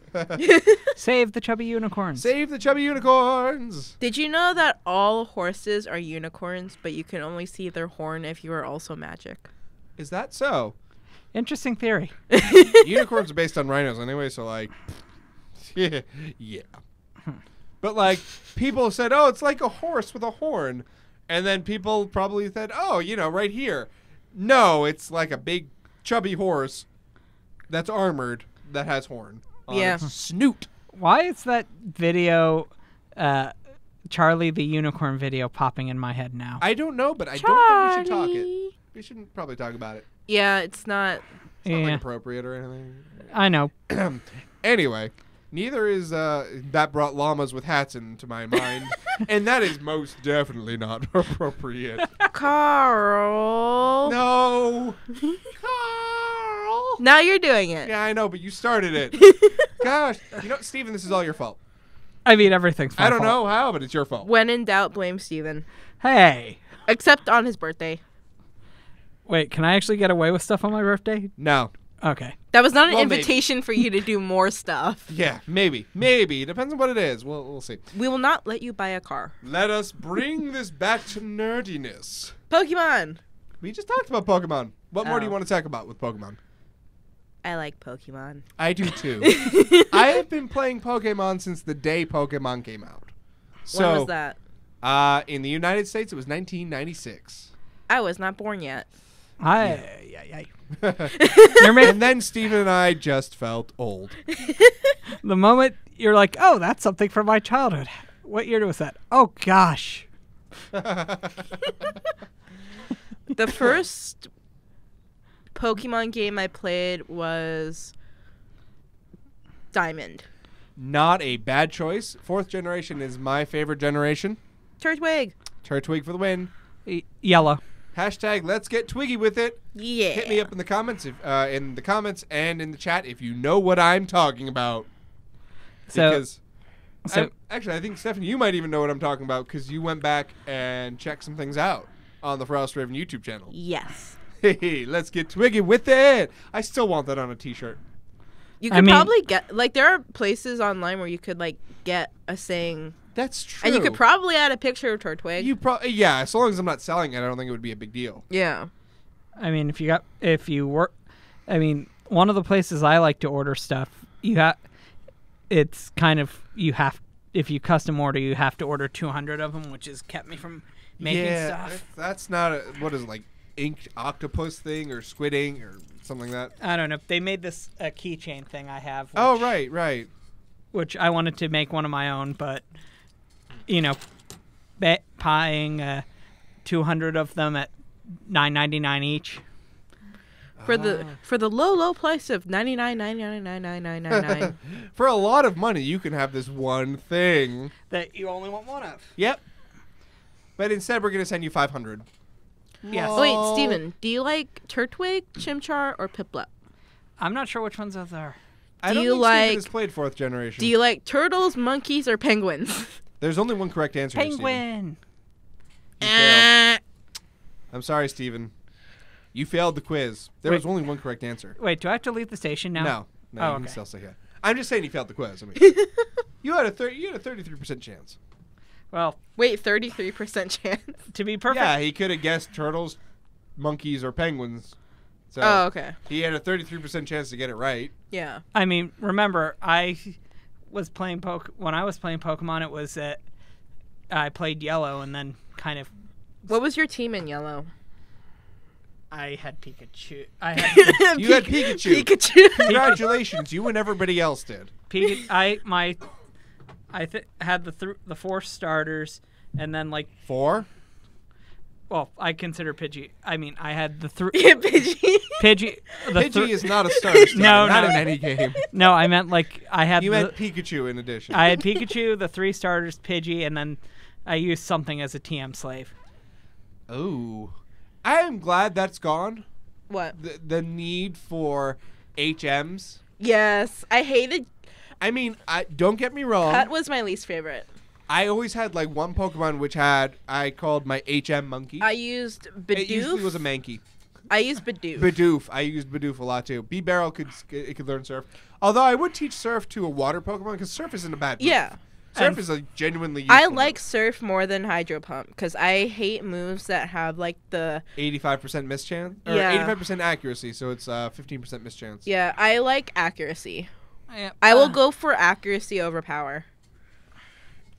Save the chubby unicorns. Save the chubby unicorns. Did you know that all horses are unicorns, but you can only see their horn if you are also magic? Is that so? Interesting theory. Unicorns are based on rhinos anyway, so like, yeah. But like, people said, oh, it's like a horse with a horn. And then people probably said, oh, right here. No, it's like a big chubby horse that's armored that has horn on its snoot. Why is that video, Charlie the Unicorn video, popping in my head now? I don't know, but I don't think we should talk it. We shouldn't probably talk about it. Yeah, it's not. It's not like appropriate or anything. I know. Anyway, neither is that brought llamas with hats into my mind, and that is most definitely not appropriate. Carl. No, Carl. Now you're doing it. Yeah, I know, but you started it. Gosh, Steven, this is all your fault. I mean, everything's my I don't fault. know how, but it's your fault. When in doubt, blame Steven. Hey. Except on his birthday. Wait, can I actually get away with stuff on my birthday? No. Okay. That was not an Well, invitation for you to do more stuff. Yeah, maybe. Depends on what it is. We'll see. We will not let you buy a car. Let us bring this back to nerdiness. Pokemon. We just talked about Pokemon. What more do you Oh. want to talk about with Pokemon? I like Pokemon. I do too. I have been playing Pokemon since the day Pokemon came out. So, When was that? In the United States, it was 1996. I was not born yet. You're And making then Steven and I just felt old. the moment you're like, oh, that's something from my childhood. What year was that? Oh, gosh. The first Pokemon game I played was Diamond. Not a bad choice. 4th generation is my favorite generation. Turtwig. Turtwig for the win. Yellow. Hashtag let's get twiggy with it. Yeah. Hit me up in the comments and in the chat if you know what I'm talking about. Because actually, I think, Stephanie, you might even know what I'm talking about because you went back and checked some things out on the FrostRaven YouTube channel. Yes. Hey, let's get twiggy with it. I still want that on a t-shirt. You could probably get, like, there are places online where you could, like, get a saying. That's true. And you could probably add a picture of Turtwig. Yeah, as long as I'm not selling it, I don't think it would be a big deal. Yeah. Oh. I mean, one of the places I like to order stuff, if you custom order, you have to order 200 of them, which has kept me from making stuff. That's not what is it, like inked octopus thing or squid ink or something like that? I don't know. They made this keychain thing I have. Right. Which I wanted to make one of my own, but, buying 200 of them at $9.99 each. For the low price of $99.99. For a lot of money, you can have this one thing That you only want one of. Yep. But instead, we're going to send you 500. Yes. Oh, wait, Steven, do you like Turtwig, Chimchar, or Piplup? I'm not sure which ones those are. I don't think Steven has played 4th generation. Do you like turtles, monkeys, or penguins? There's only one correct answer here, Penguin. Steven. I'm sorry, Steven. You failed the quiz. There was only one correct answer. Wait, do I have to leave the station now? No, you can still stay here. I'm just saying you failed the quiz. I mean, you had a 33% chance. Well, wait, 33% chance. To be perfect. Yeah, he could have guessed turtles, monkeys, or penguins. So okay. He had a 33% chance to get it right. Yeah. I mean, remember, when I was playing Pokemon, it was I played Yellow and then kind of. What was your team in Yellow? I had Pikachu. You had Pikachu. Pikachu. Congratulations, you and everybody else did. I had the 4 starters, and then like 4. Well, I consider Pidgey. I mean, I had the 3. Pidgey. Pidgey is not a starter. No, not no. in any game. No, I meant like I had. You meant Pikachu in addition. I had Pikachu, the 3 starters, Pidgey, and then I used something as a TM slave. Oh. I am glad that's gone. What? The need for HMs. Yes, I hated. I mean, don't get me wrong. Cut was my least favorite. I always had like one Pokemon which I called my HM monkey. I used Bidoof. It usually was a Mankey. I used Bidoof. Bidoof. I used Bidoof a lot too. B-Barrel could learn Surf. Although I would teach Surf to a water Pokemon because Surf isn't a bad move. Yeah. Surf is a genuinely useful I like move. Surf more than Hydro Pump because I hate moves that have like the 85% mischance or Yeah. 85% accuracy, so it's 15% mischance. Yeah, I like accuracy. Yeah. I will go for accuracy over power.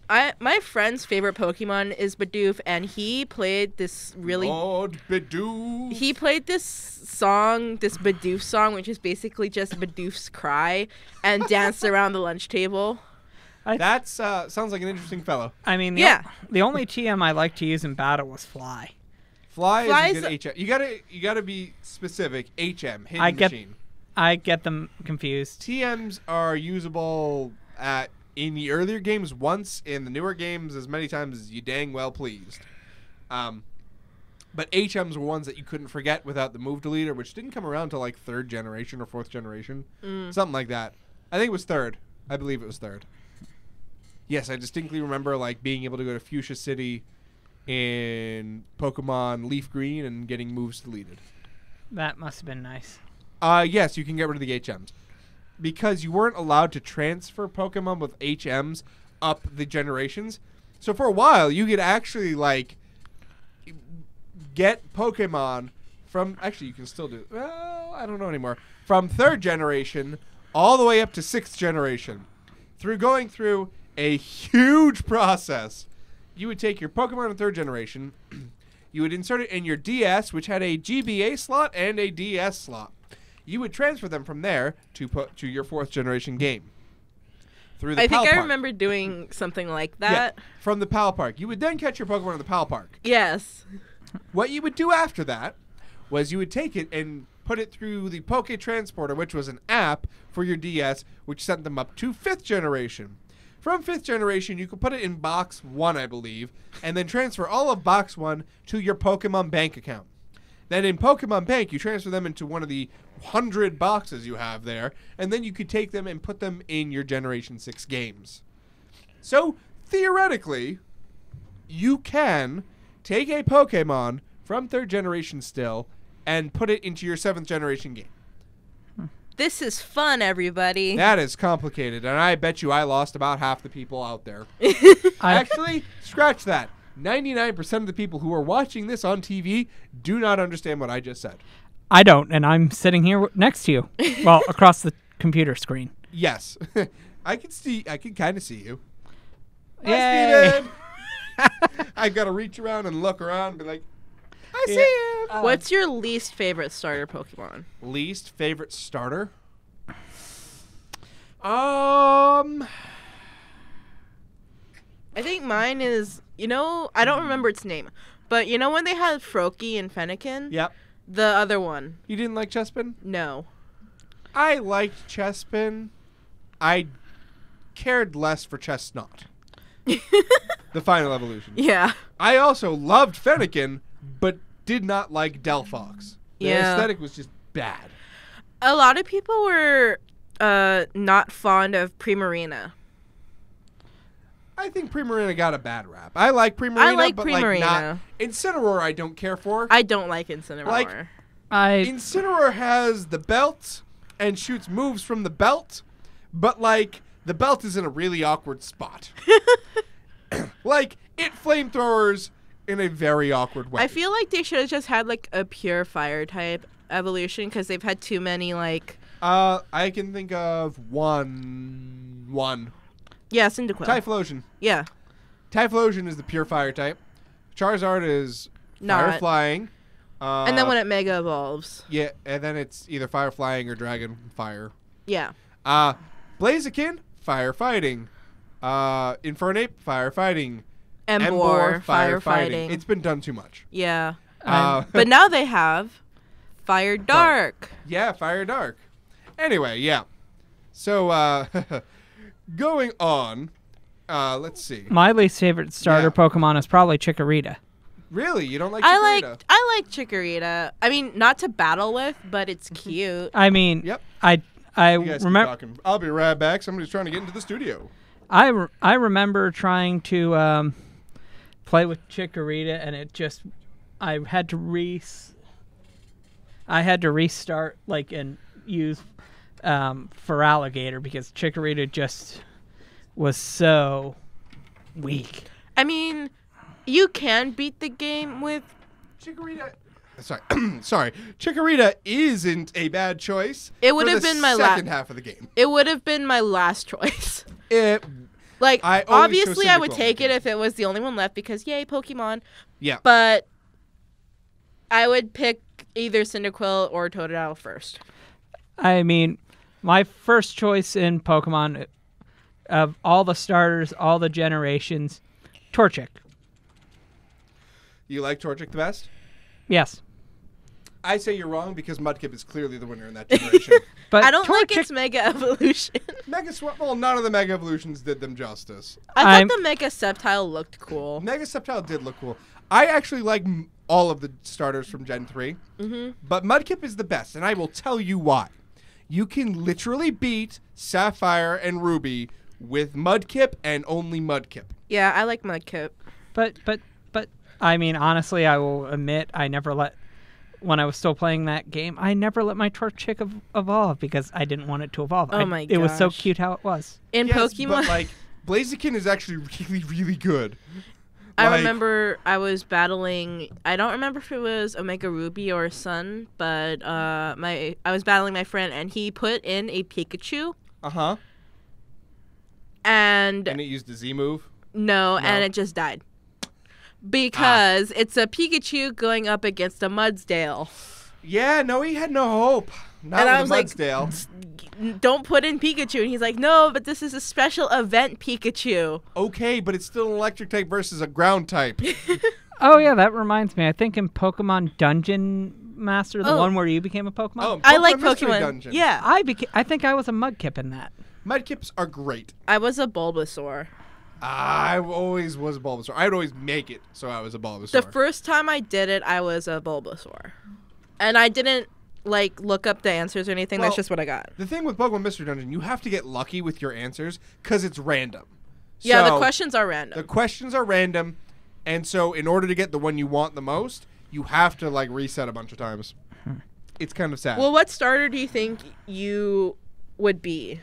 My friend's favorite Pokemon is Bidoof, and he played this really. Lord Bidoof. He played this song, this Bidoof song, which is basically just Bidoof's cry, and danced around the lunch table. That sounds like an interesting fellow. I mean, the only TM I like to use in battle was Fly. Fly is a good HM. You gotta be specific. HM, hidden machine. I get them confused. TMs are usable in the earlier games once, in the newer games as many times as you dang well pleased. But HMs were ones that you couldn't forget without the move deleter, which didn't come around until like 3rd generation or 4th generation. Something like that. I think it was 3rd. I believe it was 3rd. Yes, I distinctly remember like being able to go to Fuchsia City in Pokemon Leaf Green and getting moves deleted. That must have been nice. Yes, you can get rid of the HMs. Because you weren't allowed to transfer Pokemon with HMs up the generations. So for a while, you could actually, like, get Pokemon from... Actually, you can still do... Well, I don't know anymore. From 3rd generation all the way up to 6th generation. Going through a huge process. You would take your Pokemon in 3rd generation. You would insert it in your DS, which had a GBA slot and a DS slot. You would transfer them from there to your 4th generation game. Through the I Pal think I Park. remember doing something like that. Yeah, from the Pal Park. You would then catch your Pokemon in the Pal Park. Yes. What you would do after that was you would take it and put it through the Poke Transporter, which was an app for your DS, which sent them up to 5th generation. From 5th generation, you could put it in Box 1, I believe, and then transfer all of Box 1 to your Pokemon Bank account. Then in Pokemon Bank, you transfer them into one of the 100 boxes you have there, and then you could take them and put them in your Generation 6 games. So, theoretically, you can take a Pokemon from 3rd generation still and put it into your 7th generation game. This is fun, everybody. That is complicated, and I bet you I lost about half the people out there. Actually, scratch that. 99% of the people who are watching this on TV do not understand what I just said. I don't, and I'm sitting here next to you. Well, across the computer screen. Yes. I can kind of see you. Yay. Hi, Steven. I got to reach around and look around and be like, I see him. What's your least favorite starter Pokemon? Least favorite starter? I think mine is, I don't remember its name, but when they had Froakie and Fennekin? Yep. The other one. You didn't like Chespin? No. I liked Chespin. I cared less for Chestnut. The final evolution. Yeah. I also loved Fennekin, but did not like Delphox. The aesthetic was just bad. A lot of people were not fond of Primarina. I think Primarina got a bad rap. I like Primarina, but Primarina. not Incineroar I don't care for. I don't like Incineroar. Like, Incineroar has the belt and shoots moves from the belt, but the belt is in a really awkward spot. It flamethrowers in a very awkward way. I feel like they should have just had a pure fire type evolution because they've had too many I can think of one. Yeah, Cyndaquil. Typhlosion. Yeah. Typhlosion is the pure fire type. Charizard is fire flying. And then when it mega evolves. Yeah, and then it's either fire flying or dragon fire. Yeah. Blaziken, fire fighting. Infernape, fire fighting. Emboar, fire fighting. It's been done too much. Yeah. But now they have Fire Dark. Yeah, Fire Dark. Anyway, yeah. So, going on, let's see. My least favorite starter Pokemon is probably Chikorita. Really? You don't like Chikorita? I like Chikorita. I mean, not to battle with, but it's cute. I mean, yep. I You guys keep remember. talking. I'll be right back. Somebody's trying to get into the studio. I remember trying to play with Chikorita, and it just I had to restart and use for Alligator because Chikorita just was so weak. I mean, you can beat the game with Chikorita. Sorry. Chikorita isn't a bad choice. It would have been my second half of the game. It would have been my last choice. Obviously I would take it if it was the only one left because yay, Pokemon. Yeah. But I would pick either Cyndaquil or Totodile first. I mean, my first choice in Pokemon of all the starters, all the generations, Torchic. You like Torchic the best? Yes. I say you're wrong because Mudkip is clearly the winner in that generation. But I don't like Torchic, its Mega Evolution. None of the Mega Evolutions did them justice. I thought the Mega Sceptile looked cool. Mega Sceptile did look cool. I actually like all of the starters from Gen 3. Mm-hmm. But Mudkip is the best, and I will tell you why. You can literally beat Sapphire and Ruby with Mudkip and only Mudkip. Yeah, I like Mudkip. But I mean, honestly, I will admit when I was still playing that game, I never let my Torchic evolve because I didn't want it to evolve. Oh my gosh. It was so cute how it was. In Pokemon, but Blaziken is actually really, really good. I remember I was battling. I don't remember if it was Omega Ruby or Sun, but I was battling my friend, and he put in a Pikachu. And it used the Z move. No, and it just died because it's a Pikachu going up against a Mudsdale. Yeah, no, he had no hope. Not and with I was Mudsdale. Don't put in Pikachu. And he's like, no, but this is a special event Pikachu. Okay, but it's still an electric type versus a ground type. Oh, yeah, that reminds me. I think in Pokemon Dungeon Master, the Oh. one where you became a Pokemon? Oh, I like Mystery Pokemon. Dungeon. Yeah. I think I was a Mudkip in that. Mudkips are great. I was a Bulbasaur. I always was a Bulbasaur. I'd always make it so I was a Bulbasaur. The first time I did it, I was a Bulbasaur. And I didn't, like, look up the answers or anything. Well, That's just what I got. The thing with Pokemon Mystery Dungeon, you have to get lucky with your answers because it's random. Yeah, the So, questions are random. The questions are random, and so in order to get the one you want the most, you have to, like, reset a bunch of times. It's kind of sad. Well, what starter do you think you would be?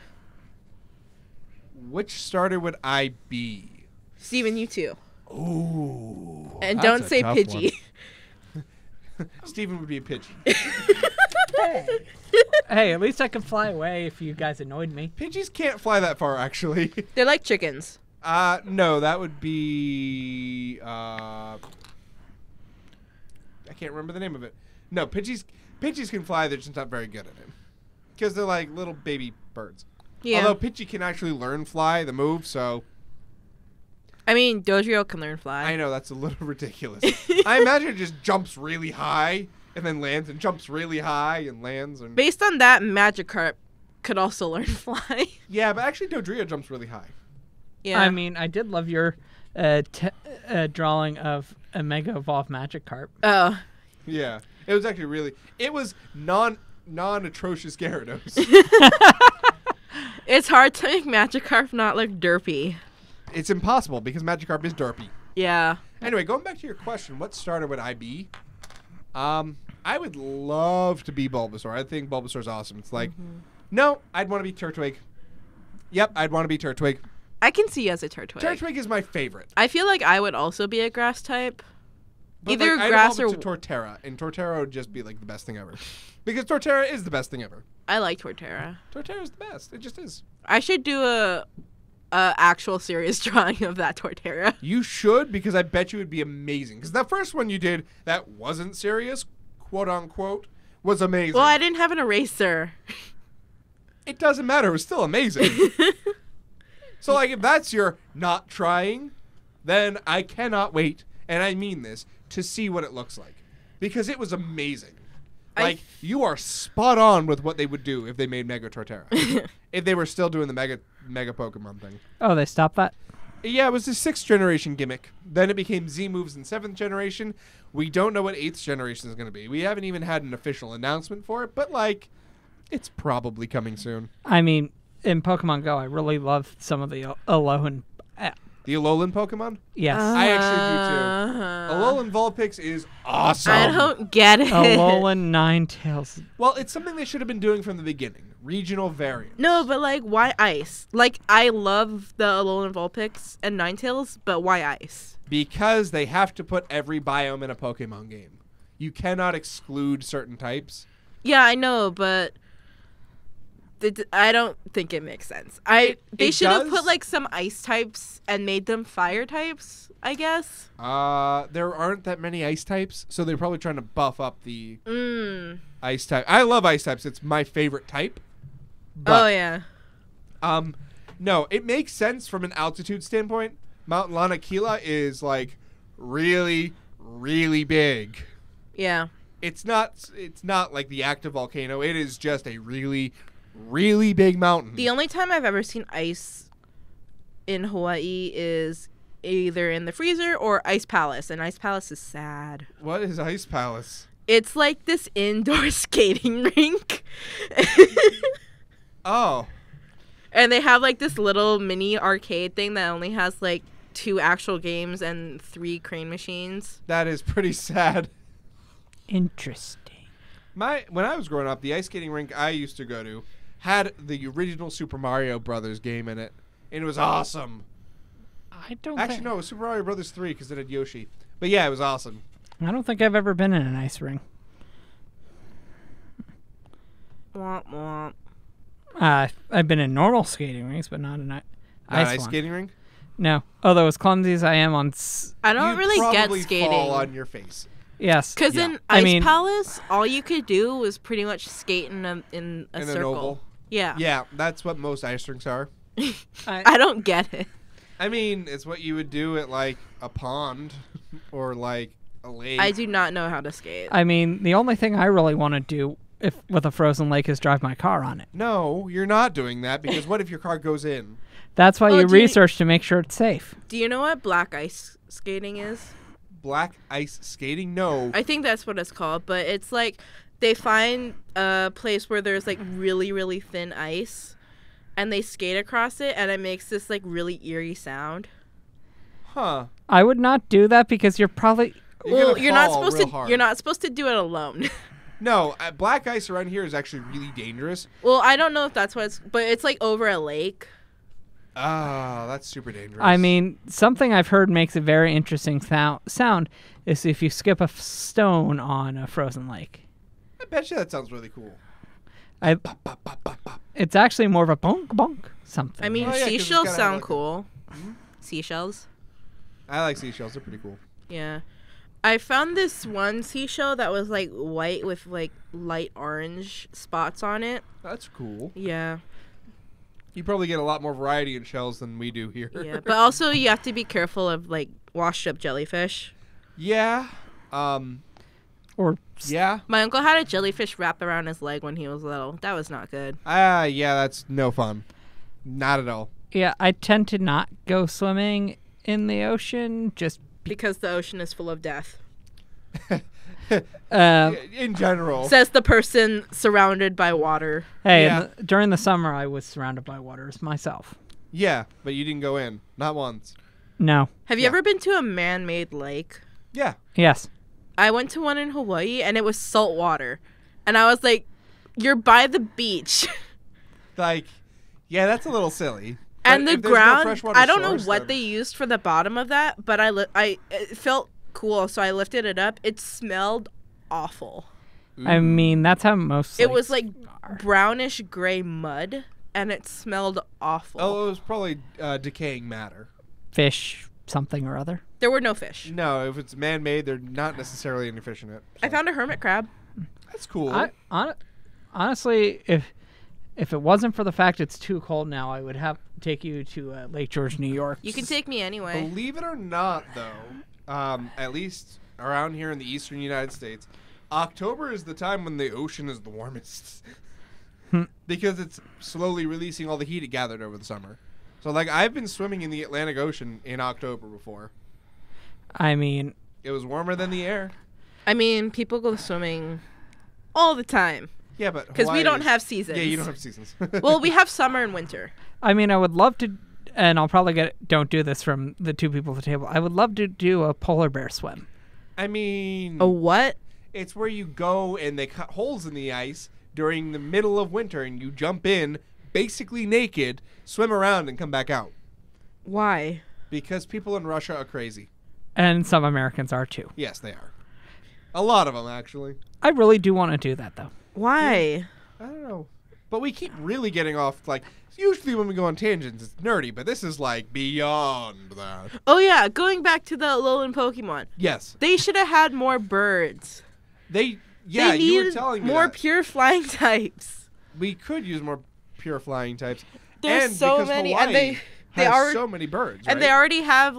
Which starter would I be? Steven, you too. Ooh. And that's don't a say tough Pidgey. Steven would be a Pidgey. Hey, at least I could fly away if you guys annoyed me. Pidgeys can't fly that far, actually. They're like chickens. No, that would be. I can't remember the name of it. No, Pidgeys can fly. They're just not very good at it because they're like little baby birds. Yeah. Although Pidgey can actually learn fly, the move, so I mean, Dodrio can learn fly. I know that's a little ridiculous. I imagine it just jumps really high and then lands and jumps really high and lands. And Based on that, Magikarp could also learn fly. yeah, but actually Dodrio jumps really high. Yeah. I mean, I did love your drawing of a Mega Evolved Magikarp. Oh. Yeah, it was actually really. It was non-atrocious Gyarados. It's hard to make Magikarp not look derpy. It's impossible because Magikarp is derpy. Yeah. Anyway, going back to your question, what starter would I be? I would love to be Bulbasaur. I think Bulbasaur's awesome. It's like, no, I'd want to be Turtwig. Yep, I'd want to be Turtwig. I can see you as a Turtwig. Turtwig is my favorite. I feel like I would also be a grass type. But Either like, grass I'd or... evolve it to Torterra, and Torterra would just be like the best thing ever. Because Torterra is the best thing ever. I like Torterra. Torterra is the best. It just is. I should do a actual serious drawing of that Torterra. You should, because I bet you would be amazing. Because that first one you did that wasn't serious, quote unquote, was amazing. Well, I didn't have an eraser. It doesn't matter. It was still amazing. So, like, if that's your not trying, then I cannot wait, and I mean this, to see what it looks like. Because it was amazing. Like, you are spot on with what they would do if they made Mega Torterra. If they were still doing the Mega Pokemon thing. Oh, they stopped that? Yeah, it was the 6th generation gimmick. Then it became Z moves in 7th generation. We don't know what 8th generation is going to be. We haven't even had an official announcement for it, but, like, it's probably coming soon. I mean, in Pokemon Go, I really love some of the Alolan. The Alolan Pokemon? Yes. I actually do too. Alolan Vulpix is awesome. I don't get it. Alolan Ninetales. Well, it's something they should have been doing from the beginning. Regional variants. No, but like, why ice? Like, I love the Alolan Vulpix and Ninetales, but why ice? Because they have to put every biome in a Pokemon game. You cannot exclude certain types. Yeah, I know, but I don't think it makes sense. They should have put like some ice types and made them fire types, I guess. There aren't that many ice types, so they're probably trying to buff up the ice type. I love ice types. It's my favorite type. But, oh yeah. No, it makes sense from an altitude standpoint. Mount Lanakila is like really, really big. Yeah. It's not like the active volcano. It is just a really, really big mountain. The only time I've ever seen ice in Hawaii is either in the freezer or Ice Palace, and Ice Palace is sad. What is Ice Palace? It's like this indoor skating rink. Oh. And they have like this little mini arcade thing that only has like 2 actual games and 3 crane machines. That is pretty sad. Interesting. When I was growing up, the ice skating rink I used to go to had the original Super Mario Brothers game in it, and it was awesome. I don't Actually, no, it was Super Mario Brothers 3 because it had Yoshi. But yeah, it was awesome. I don't think I've ever been in an ice ring. Womp womp. I've been in normal skating rinks, but not an ice one. skating rink? No. Although as clumsy as I am on... I don't You'd really get probably skating. fall on your face. Yes. Because Yeah. in Ice I mean- Palace, all you could do was pretty much skate in a In circle. an oval. Yeah. Yeah, that's what most ice rinks are. I don't get it. I mean, it's what you would do at, like, a pond or, like, a lake. I do not know how to skate. I mean, the only thing I really want to do with a frozen lake is drive my car on it. No, you're not doing that because what if your car goes in? That's why Oh, you do you- research to make sure it's safe. Do you know what black ice skating is? Black ice skating? No. I think that's what it's called, but it's like they find a place where there's like really, really thin ice and they skate across it and it makes this like really eerie sound. Huh. I would not do that because you're probably... Well, gonna you're not fall supposed real to hard. you're not supposed to do it alone. No, black ice around here is actually really dangerous. Well, I don't know if that's what it's, but it's like over a lake. Ah, that's super dangerous. I mean, something I've heard makes a very interesting sound is if you skip a stone on a frozen lake. I bet you that sounds really cool. It's actually more of a bonk bonk something. I mean, Oh, yeah, 'cause it's seashells gotta have, sound like, cool. Seashells. I like seashells. They're pretty cool. Yeah. I found this one seashell that was like white with like light orange spots on it. That's cool. Yeah. You probably get a lot more variety in shells than we do here. Yeah. But also you have to be careful of like washed up jellyfish. Yeah. or Yeah. My uncle had a jellyfish wrap around his leg when he was little. That was not good. Yeah, that's no fun. Not at all. yeah, I tend to not go swimming in the ocean just Because the ocean is full of death. In general. Says the person surrounded by water. hey, Yeah. during the summer I was surrounded by waters myself. Yeah, but you didn't go in. Not once. No. Have you Yeah. ever been to a man-made lake? Yeah. Yes. I went to one in Hawaii and it was salt water. And I was like, you're by the beach. Like, yeah, that's a little silly. And But the if there's no ground, freshwater I don't know source, what then- they used for the bottom of that, but it felt cool, so I lifted it up. It smelled awful. I mean, that's how most It was lakes like are. brownish gray mud, and it smelled awful. Oh, it was probably decaying matter. Fish something or other. There were no fish. No, if it's man-made, they're not necessarily inefficient. I found a hermit crab. That's cool. Honestly, if it wasn't for the fact it's too cold now, I would have to take you to Lake George, New York. You can take me anyway. Believe it or not, though, at least around here in the eastern United States, October is the time when the ocean is the warmest. Because it's slowly releasing all the heat it gathered over the summer. So, like, I've been swimming in the Atlantic Ocean in October before. I mean, It was warmer than the air. I mean, people go swimming all the time Yeah, but because we Hawaii don't is- have seasons. Yeah, you don't have seasons. Well, we have summer and winter. I would love to, and I'll probably don't do this from the two people at the table. I would love to do a polar bear swim. I mean, A what? it's where you go and they cut holes in the ice during the middle of winter and you jump in basically naked, swim around, and come back out. Why? Because people in Russia are crazy. And some Americans are too. Yes, they are. A lot of them, actually. I really do want to do that, though. Why? I don't know. But we keep really getting off, like, usually when we go on tangents, it's nerdy, but this is, like, beyond that. Oh yeah, going back to the Alolan Pokemon. Yes. They should have had more birds. Yeah, They you were needed telling me more that. pure flying types. We could use more pure flying types. There's and so because many, Hawaii and they has already so many birds, and right? they already have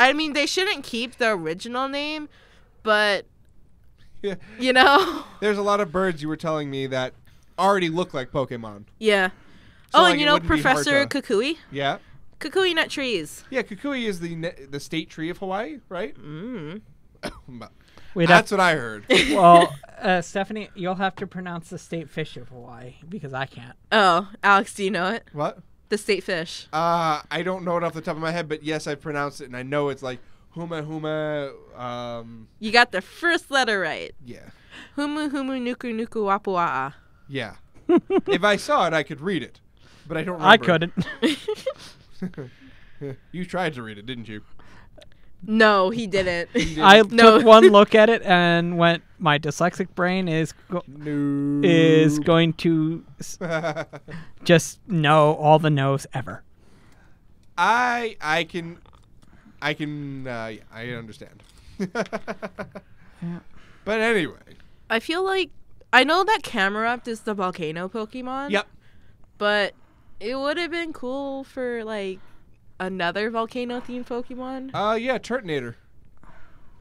I mean, they shouldn't keep the original name, but Yeah. you know, There's a lot of birds you were telling me that already look like Pokemon. yeah. So, Oh, like, and it you know wouldn't be hard Professor to- Kukui? Yeah. Kukui nut trees. Yeah, Kukui is the state tree of Hawaii, right? Mm. We'd have That's what I heard. well, Stephanie, you'll have to pronounce the state fish of Hawaii because I can't. Oh, Alex, do you know it? What? The state fish. I don't know it off the top of my head, but yes, I pronounced it, and I know it's like huma huma. You got the first letter right. Yeah, Humu humu nuku nuku wapua'a. yeah. If I saw it, I could read it, but I don't. I Remember couldn't. You tried to read it, didn't you? No, he didn't. I No. took one look at it and went, my dyslexic brain is No. going to just know all the no's ever. I understand. But anyway. I feel like I know that Camerupt is the volcano Pokemon. Yep. But it would have been cool for like another volcano-themed Pokemon? Yeah, Turtonator.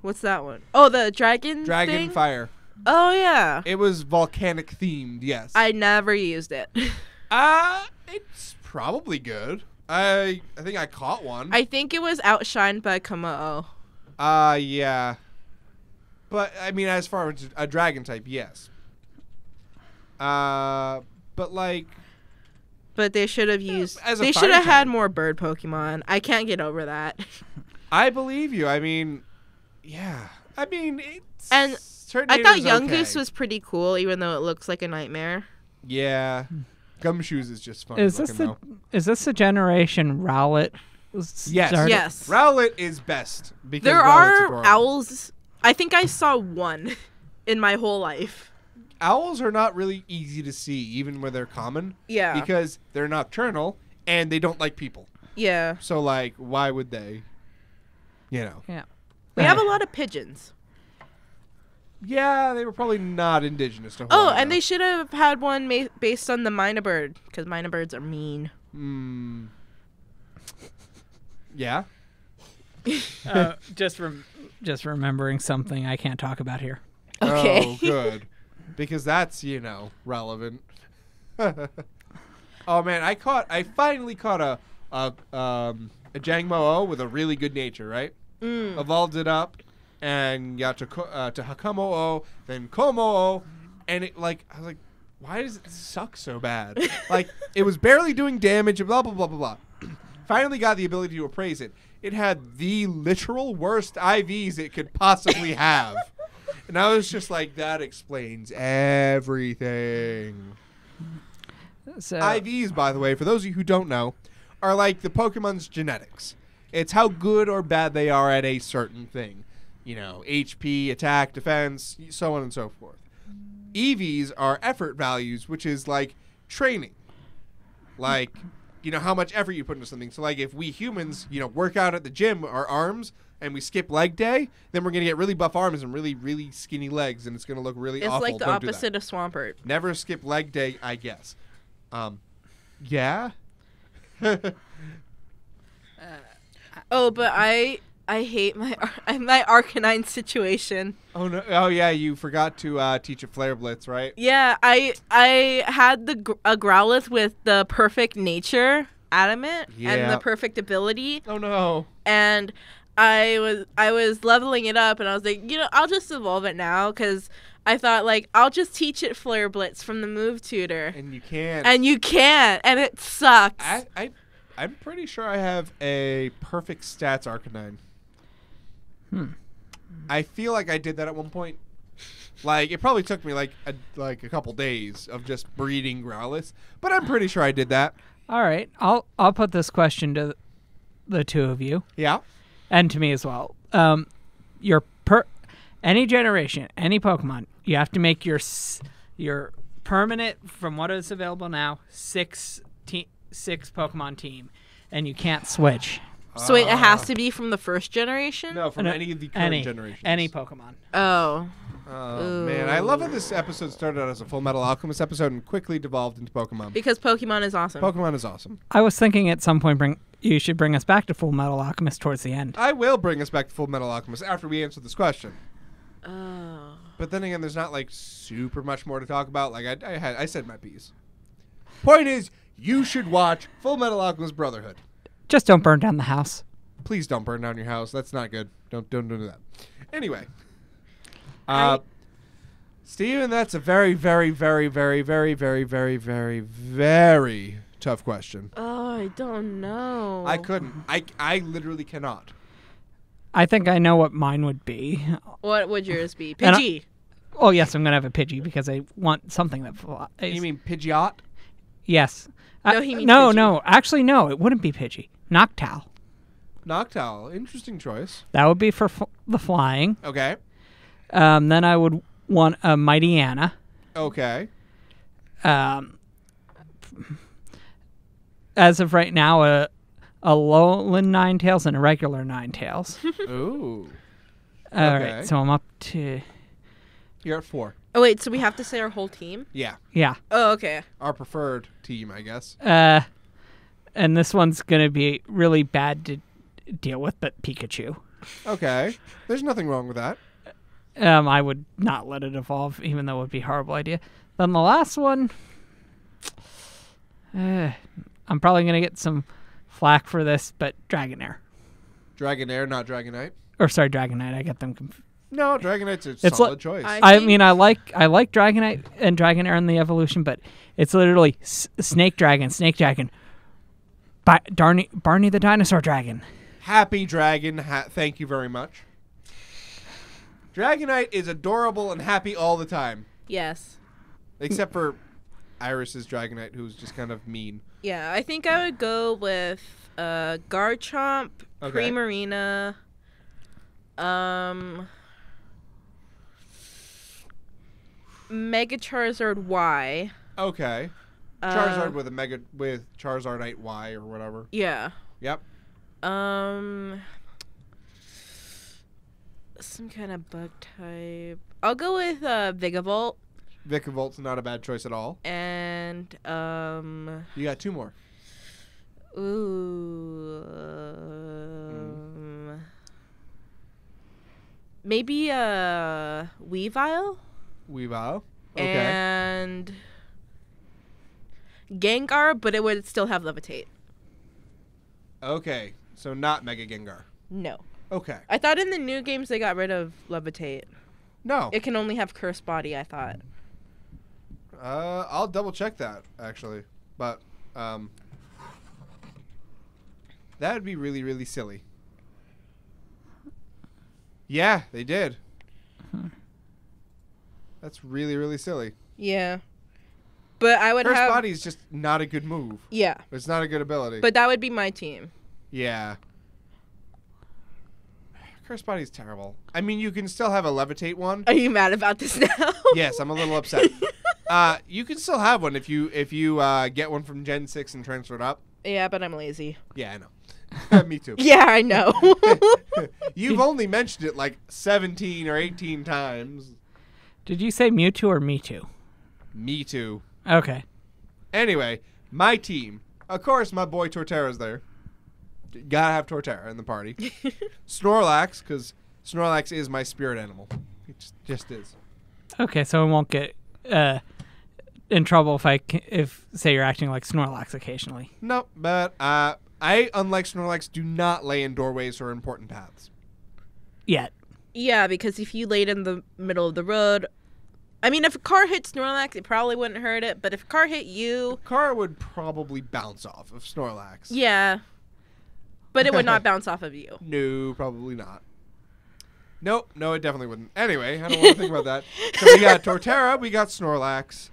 What's that one? Oh, the dragon thing? Fire. Oh, yeah. It was volcanic themed, yes. I never used it. It's probably good. I think I caught one. I think it was outshined by Komo-o. Yeah. But, I mean, as far as a dragon type, yes. But, like... But they should have used... As a They fire should have type. had more bird Pokemon. I can't get over that. I believe you. I mean, yeah. I mean, it's... And I Turtonator's thought Yungoos okay. was pretty cool, even though it looks like a nightmare. Yeah. Gumshoes is just fun. Is this the generation Rowlet? Yes. started? Yes. Rowlet is best. Because There Rowlet's are adorable. owls. I think I saw one in my whole life. Owls are not really easy to see, even when they're common. Yeah. Because they're nocturnal, and they don't like people. Yeah. So, like, why would they? Yeah. We have a lot of pigeons. Yeah, they were probably not indigenous to Oh, Hawaii. and they should have had one based on the Mina bird, because Mina birds are mean. Yeah. Just remembering something I can't talk about here. Okay. Oh, good. Because that's, relevant. Oh, man, I finally caught a Jangmo-o with a really good nature, right? Evolved it up and got to Hakamo-o, then Komo-o, and I was like, why does it suck so bad? Like, it was barely doing damage, blah, blah, blah, blah, blah. Finally got the ability to appraise it. It had the literal worst IVs it could possibly have. And I was just like, that explains everything. So IVs, by the way, for those of you who don't know, are like the Pokemon's genetics. It's how good or bad they are at a certain thing. HP, attack, defense, so on and so forth. EVs are effort values, which is like training. Like, how much effort you put into something. So, like, if we humans, work out at the gym, our arms, and we skip leg day, then we're going to get really buff arms and really, really skinny legs, and it's going to look really awful. It's like the Don't do that. opposite of Swampert. Never skip leg day, I guess. Yeah? Oh, but I hate my Arcanine situation. Oh, no. Oh, yeah, you forgot to teach a Flare Blitz, right? Yeah, I had a Growlithe with the perfect nature adamant and Yeah. the perfect ability, Oh, no. and I was leveling it up, and I was like, I'll just evolve it now, because I thought, like, I'll just teach it Flare Blitz from the move tutor. And you can't. And you can't, and it sucks. I'm pretty sure I have a perfect stats Arcanine. I feel like I did that at one point. Like, it probably took me like a couple days of just breeding Growlithe, but I'm pretty sure I did that. all right, I'll put this question to the two of you Yeah. and to me as well. Any generation, any Pokemon, you have to make your permanent, from what is available now, six Pokemon team, and you can't switch. So wait, it has to be from the first generation? No, from any of the current generations. Any Pokemon. Oh. Oh, man. I love how this episode started out as a Full Metal Alchemist episode and quickly devolved into Pokemon. Because Pokemon is awesome. Pokemon is awesome. I was thinking at some point you should bring us back to Full Metal Alchemist towards the end. I will bring us back to Full Metal Alchemist after we answer this question. Oh. But then again, there's not like super much more to talk about. Like I said my piece. Point is, you should watch Full Metal Alchemist Brotherhood. Just don't burn down the house. Please don't burn down your house. That's not good. Don't do that. Anyway, Steven, that's a very, very, very, very, very, very, very, very, very tough question. Oh, I don't know. I couldn't. I literally cannot. I think I know what mine would be. What would yours be? And Pidgey. Oh, yes, I'm going to have a Pidgey because I want something that flies. You mean Pidgeot? Yes. No, he means no, Pidgey. no. Actually, no, it wouldn't be Pidgey. Noctowl. Noctowl. Interesting choice. That would be for the flying. Okay. Then I would want a Mighty Anna. Okay. As of right now, a Alolan Ninetales and a regular Ninetales. Ooh. All Okay. right, so I'm up to... You're at 4. Oh, wait, so we have to say our whole team? Yeah. Yeah. Oh, okay. Our preferred team, I guess. and this one's gonna be really bad to deal with, but Pikachu. Okay. There's nothing wrong with that. I would not let it evolve, even though it would be a horrible idea. Then the last one, I'm probably gonna get some flack for this, but Dragonair. Dragonair, not Dragonite. Or sorry, Dragonite. I get them confused. No, Dragonite's a It's solid choice. I mean, I like Dragonite and Dragonair in the evolution, but it's literally Snake Dragon, Barney the Dinosaur Dragon. Happy Dragon. Thank you very much. Dragonite is adorable and happy all the time. Yes. Except for Iris's Dragonite, who's just kind of mean. Yeah, I think I would go with Garchomp, Okay. Primarina, Mega Charizard Y. Okay. Charizard with Charizardite Y or whatever. Yeah. Yep. Some kind of bug type. I'll go with Vigavolt. Vicavolt's not a bad choice at all. And You got 2 more. maybe Weavile. Weavile. Okay. And Gengar, but it would still have Levitate. Okay. So not Mega Gengar. No. Okay. I thought in the new games they got rid of Levitate. No. It can only have Curse Body, I thought. I'll double check that actually, but that would be really, really silly. Yeah, they did. That's really, really silly. Yeah. But I would Curse have... Body is just not a good move. Yeah. It's not a good ability. But that would be my team. Yeah. Curse Body is terrible. I mean, you can still have a Levitate one. Are you mad about this now? Yes, I'm a little upset. You can still have one if you get one from Gen 6 and transfer it up. Yeah, but I'm lazy. Yeah, I know. Me too. Yeah, I know. You've only mentioned it like 17 or 18 times. Did you say Mewtwo or Me Too? Me too. Okay. Anyway, my team. Of course, my boy Torterra's there. Gotta have Torterra in the party. Snorlax, because Snorlax is my spirit animal. It just is. Okay, so I won't get in trouble if say you're acting like Snorlax occasionally. No, but I, unlike Snorlax, do not lay in doorways or important paths. Yet. Yeah, because if you laid in the middle of the road... I mean, if a car hit Snorlax, it probably wouldn't hurt it, but if a car hit you... Car would probably bounce off of Snorlax. Yeah. But it would not bounce off of you. No, probably not. Nope, no, it definitely wouldn't. Anyway, I don't want to think about that. So we got Torterra, we got Snorlax.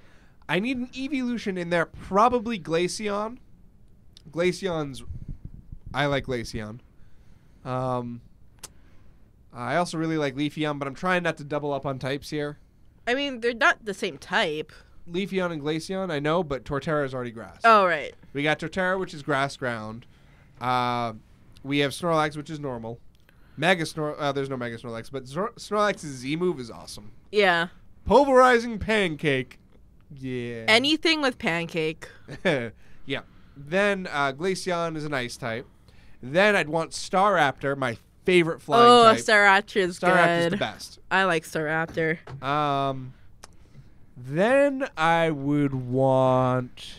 I need an evolution in there, probably Glaceon. I like Glaceon. I also really like Leafeon, but I'm trying not to double up on types here. I mean, they're not the same type. Leafeon and Glaceon, I know, but Torterra is already grass. Oh, right. We got Torterra, which is grass ground. We have Snorlax, which is normal. There's no Mega Snorlax, but Snorlax's Z move is awesome. Yeah. Pulverizing Pancake. Yeah. Anything with Pancake. Yeah. Then Glaceon is an ice type. Then I'd want Staraptor, my favorite flying type. Staraptor is good. Staraptor's the best. I like Staraptor. Then I would want...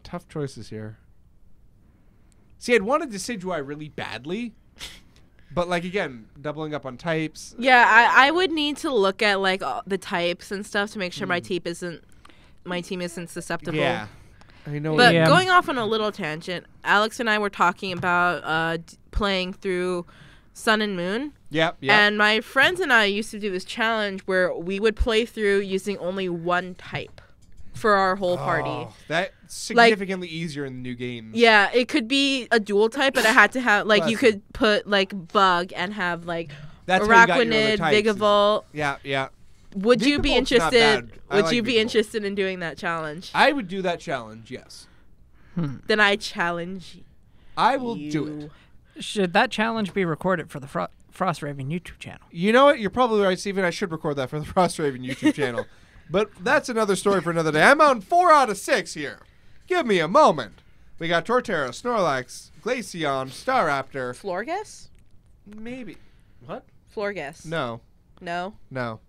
tough choices here. See, I'd want a Decidueye really badly. But, like, again, doubling up on types. Yeah, I would need to look at, like, the types and stuff to make sure my team isn't susceptible. Yeah. I know. But Yeah. going off on a little tangent, Alex and I were talking about playing through Sun and Moon. Yep. And my friends and I used to do this challenge where we would play through using only one type for our whole party. Oh, that's significantly easier in the new games. Yeah, it could be a dual type, but I had to have, like, you Classic. could put, like, Bug and have, like, That's how you got your other Araquanid, types, is- Vigavolt. Yeah. Would you be Vigavolt's not interested? bad. I Would like you be Vigavolt. interested in doing that challenge? I would do that challenge, yes. Then I challenge I will you. do it. Should that challenge be recorded for the FrostRaven YouTube channel? You know what? You're probably right, Steven. I should record that for the FrostRaven YouTube channel. But that's another story for another day. I'm on 4 out of 6 here. Give me a moment. We got Torterra, Snorlax, Glaceon, Staraptor. Florges? Maybe. What? Florges. No. No? No.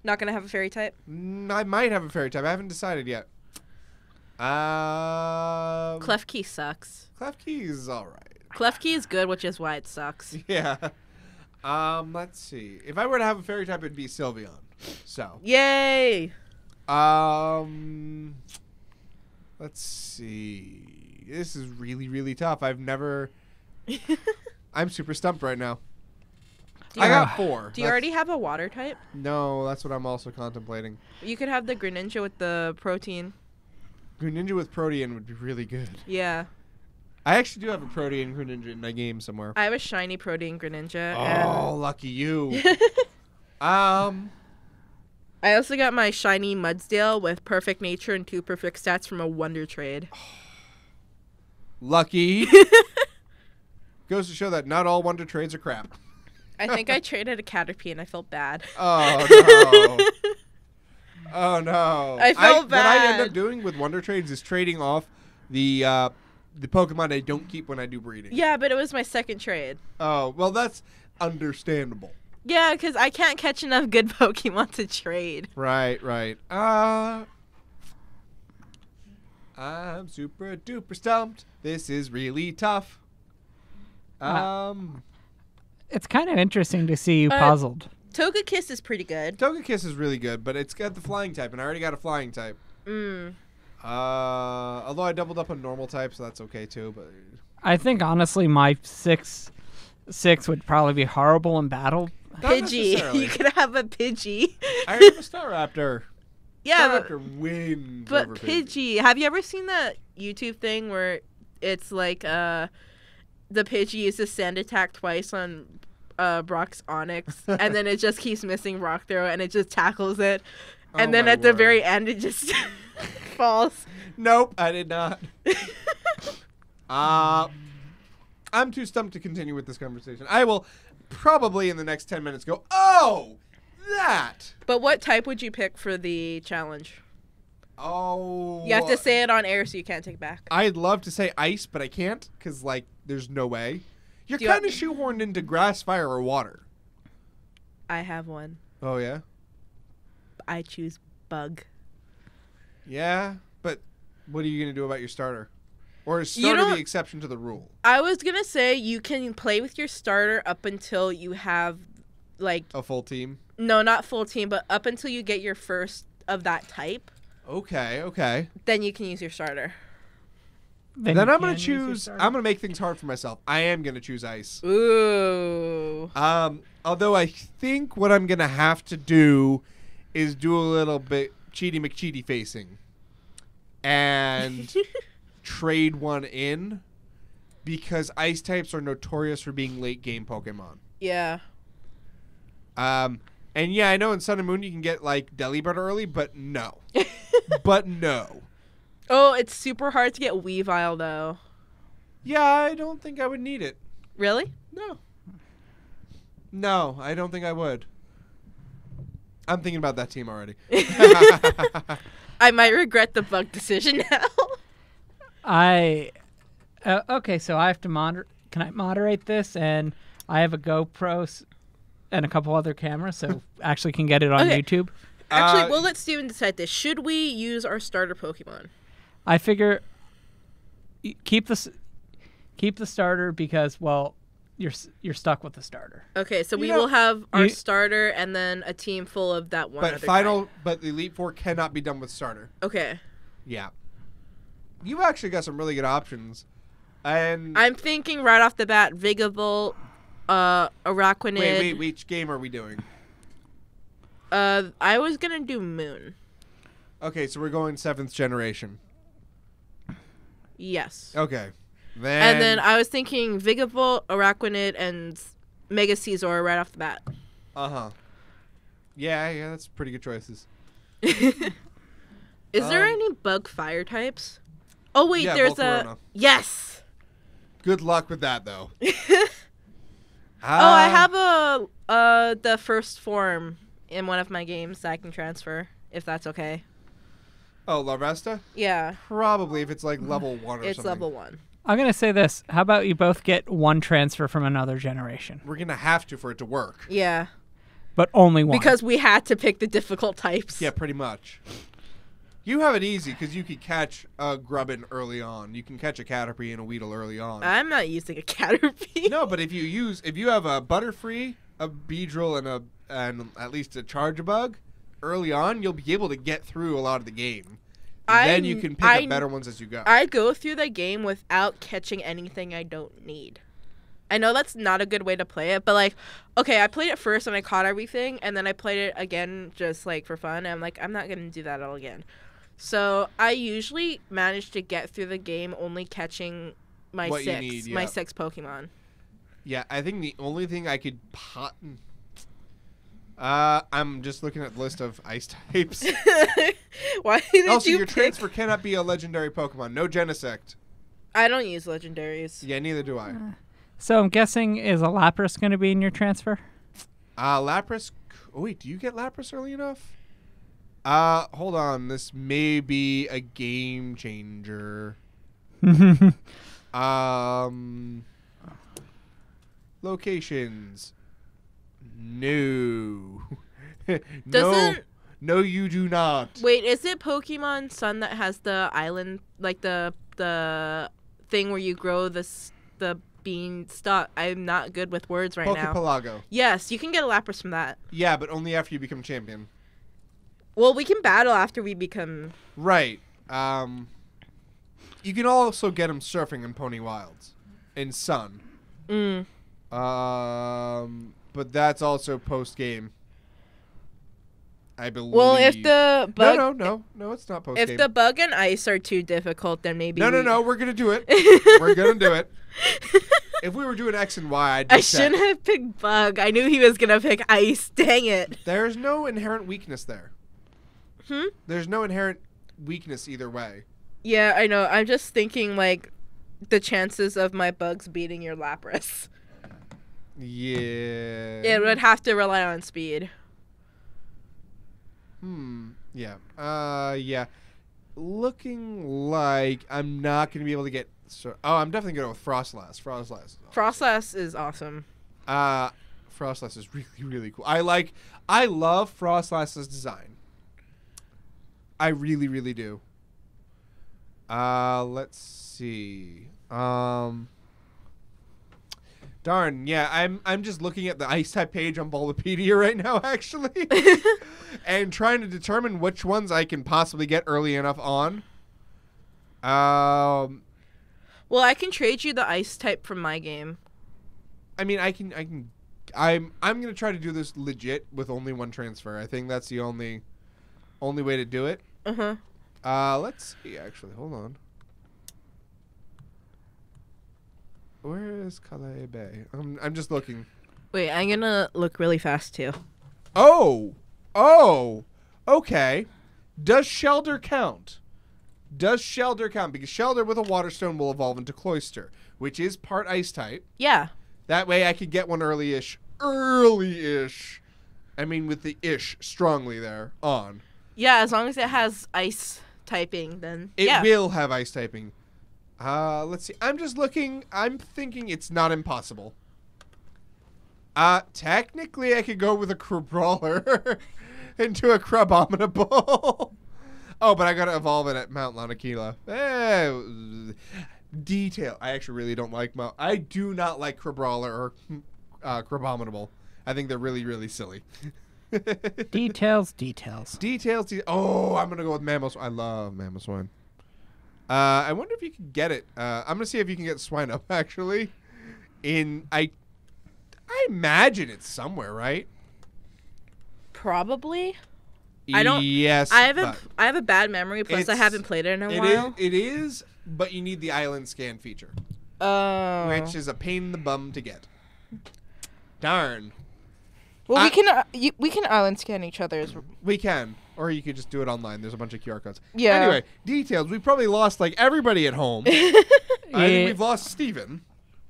Not gonna have a fairy type? I might have a fairy type. I haven't decided yet. Klefki sucks. Klefki is all right. Klefki is good, which is why it sucks. Yeah. Let's see. If I were to have a fairy type, it'd be Sylveon. So. Yay! Let's see. This is really, really tough. I've never. I'm super stumped right now. I got 4. Do you already have a water type? No, that's what I'm also contemplating. You could have the Greninja with the protein. Greninja with Protean would be really good. Yeah. I actually do have a Protean Greninja in my game somewhere. I have a shiny protein Greninja. Oh, lucky you. I also got my shiny Mudsdale with perfect nature and 2 perfect stats from a Wonder Trade. Lucky. Goes to show that not all Wonder Trades are crap. I think I traded a Caterpie and I felt bad. Oh, no. Oh, no. I felt bad. What I end up doing with Wonder Trades is trading off the Pokemon I don't keep when I do breeding. Yeah, but it was my second trade. Oh, well, that's understandable. Yeah, because I can't catch enough good Pokemon to trade. Right. I'm super duper stumped. This is really tough. It's kind of interesting to see you puzzled. Togekiss is pretty good. Togekiss is really good, but it's got the flying type, and I already got a flying type. Although I doubled up on normal type, so that's okay too. But I think honestly, my 6 would probably be horrible in battle. Pidgey. You could have a Pidgey. I already have a Staraptor. Yeah, Staraptor wins but over Pidgey. Have you ever seen that YouTube thing where it's like the Pidgey uses Sand Attack twice on Brock's Onix, and then it just keeps missing Rock Throw, and it just tackles it, and then at the very end it just falls. Nope, I did not. I'm too stumped to continue with this conversation. I will probably in the next 10 minutes go, oh, that. But what type would you pick for the challenge? Oh. You have to say it on air so you can't take it back. I'd love to say ice, but I can't because, like, there's no way. You're kind of shoehorned into grass, fire, or water. I have one. Oh, yeah? I choose bug. Yeah, but what are you going to do about your starter? Or is starter the exception to the rule? I was going to say you can play with your starter up until you have, like... A full team? No, not full team, but up until you get your first of that type. Okay. Then you can use your starter. Then I'm going to choose... I'm going to make things hard for myself. I am going to choose ice. Ooh. Although I think what I'm going to have to do is do a little bit cheaty McCheaty facing. And trade one in. Because ice types are notorious for being late game Pokemon. Yeah. And yeah, I know in Sun and Moon you can get like Delibird early, but no. No. Oh, it's super hard to get Weavile, though. Yeah, I don't think I would need it. Really? No, I don't think I would. I'm thinking about that team already. I might regret the bug decision now. Okay, so I have to Can I moderate this? And I have a GoPro and a couple other cameras, so actually can get it on YouTube. Actually, we'll let Steven decide this. Should we use our starter Pokemon? I figure keep the starter because, well, you're stuck with the starter. Okay, so we will have our starter and then a team full of that one. But the Elite Four cannot be done with starter. Okay. Yeah. You actually got some really good options, and I'm thinking right off the bat, Vigavolt, Araquanid. Wait, which game are we doing? I was gonna do Moon. Okay, so we're going 7th generation. Yes. Okay. And then I was thinking Vigavolt, Araquanid, and Mega Caesar right off the bat. Uh-huh. Yeah, that's pretty good choices. Is there any bug fire types? Oh, wait, yeah, there's Volcarona. Yes! Good luck with that, though. I have the first form in one of my games that I can transfer if that's okay. Oh, La Resta? Yeah, Probably if it's like level 1 or it's something. level 1. I'm going to say this. How about you both get one transfer from another generation? We're going to have to for it to work. Yeah, But only one. because we had to pick the difficult types. Yeah, pretty much. You have it easy because you could catch a Grubbin early on. You can catch a Caterpie and a Weedle early on. I'm not using a Caterpie. No, but if you have a Butterfree, a Beedrill, and at least a Charjabug early on, you'll be able to get through a lot of the game. And then you can pick up better ones as you go. I go through the game without catching anything I don't need. I know that's not a good way to play it, but like, okay, I played it first and I caught everything, and then I played it again just like for fun. And I'm like, I'm not gonna do that all again. So I usually manage to get through the game only catching my What you six, need, my yeah. 6 Pokemon. Yeah, I think the only thing I could I'm just looking at the list of ice types. Why did Also, you your pick? transfer cannot be a legendary Pokemon. No Genesect. I don't use legendaries. Yeah, neither do I. So I'm guessing, is a Lapras going to be in your transfer? Lapras. Oh, wait, do you get Lapras early enough? Hold on. This may be a game changer. Locations. No. No, you do not. Wait, is it Pokemon Sun that has the island, like the thing where you grow the bean stock? I'm not good with words right now. Pokepelago. Yes, you can get a Lapras from that. Yeah, but only after you become champion. Well, we can battle after we become. Right. You can also get him surfing in Pony Wilds, in Sun. But that's also post game. I believe. Well, if the bug, no, it's not post game. if the bug and ice are too difficult, then maybe. No, we're gonna do it. We're gonna do it. If we were doing X and Y, I'd be I set. shouldn't have picked bug. I knew he was gonna pick ice. Dang it. There's no inherent weakness there. Hmm? There's no inherent weakness either way. Yeah, I know. I'm just thinking like the chances of my bugs beating your Lapras. Yeah. It would have to rely on speed. Yeah. Yeah. Looking like I'm not gonna be able to get. I'm definitely gonna go with Frostlass. Frostlass is awesome. Frostlass is really, really cool. I love Frostlass's design. I really, really do. Let's see. Darn, yeah, I'm just looking at the ice type page on Bulbapedia right now, actually, and trying to determine which ones I can possibly get early enough on. Well, I can trade you the ice type from my game. I mean, I'm gonna try to do this legit with only one transfer. I think that's the only way to do it. Let's see. Actually, hold on. Where is Calais Bay? I'm just looking. Wait, I'm gonna look really fast too. Oh, okay. Does Shelder count? Because Shelder with a Water Stone will evolve into Cloyster, which is part ice type. Yeah. That way I could get one early-ish. I mean, with the ish strongly there on. Yeah, as long as it has ice typing, then It yeah. will have ice typing. Let's see. I'm just looking. I'm thinking it's not impossible. Technically, I could go with a Crabrawler into a Crabominable. Oh, but I gotta evolve it at Mount Lanakila. Detail. I actually really don't like I do not like Crabrawler or Crabominable. I think they're really, really silly. Details. Oh, I'm gonna go with Mamoswine. I love Mamoswine. I wonder if you can get it. I'm gonna see if you can get Swinub actually. I imagine it's somewhere, right? Probably. I don't. Yes. I have a bad memory. Plus, I haven't played it in a while. It is, but you need the island scan feature, Oh. which is a pain in the bum to get. Darn. Well, we can island scan each other's. We can, or you could just do it online. There's a bunch of QR codes. Yeah. Anyway, details. We probably lost like everybody at home. I think we've lost Steven.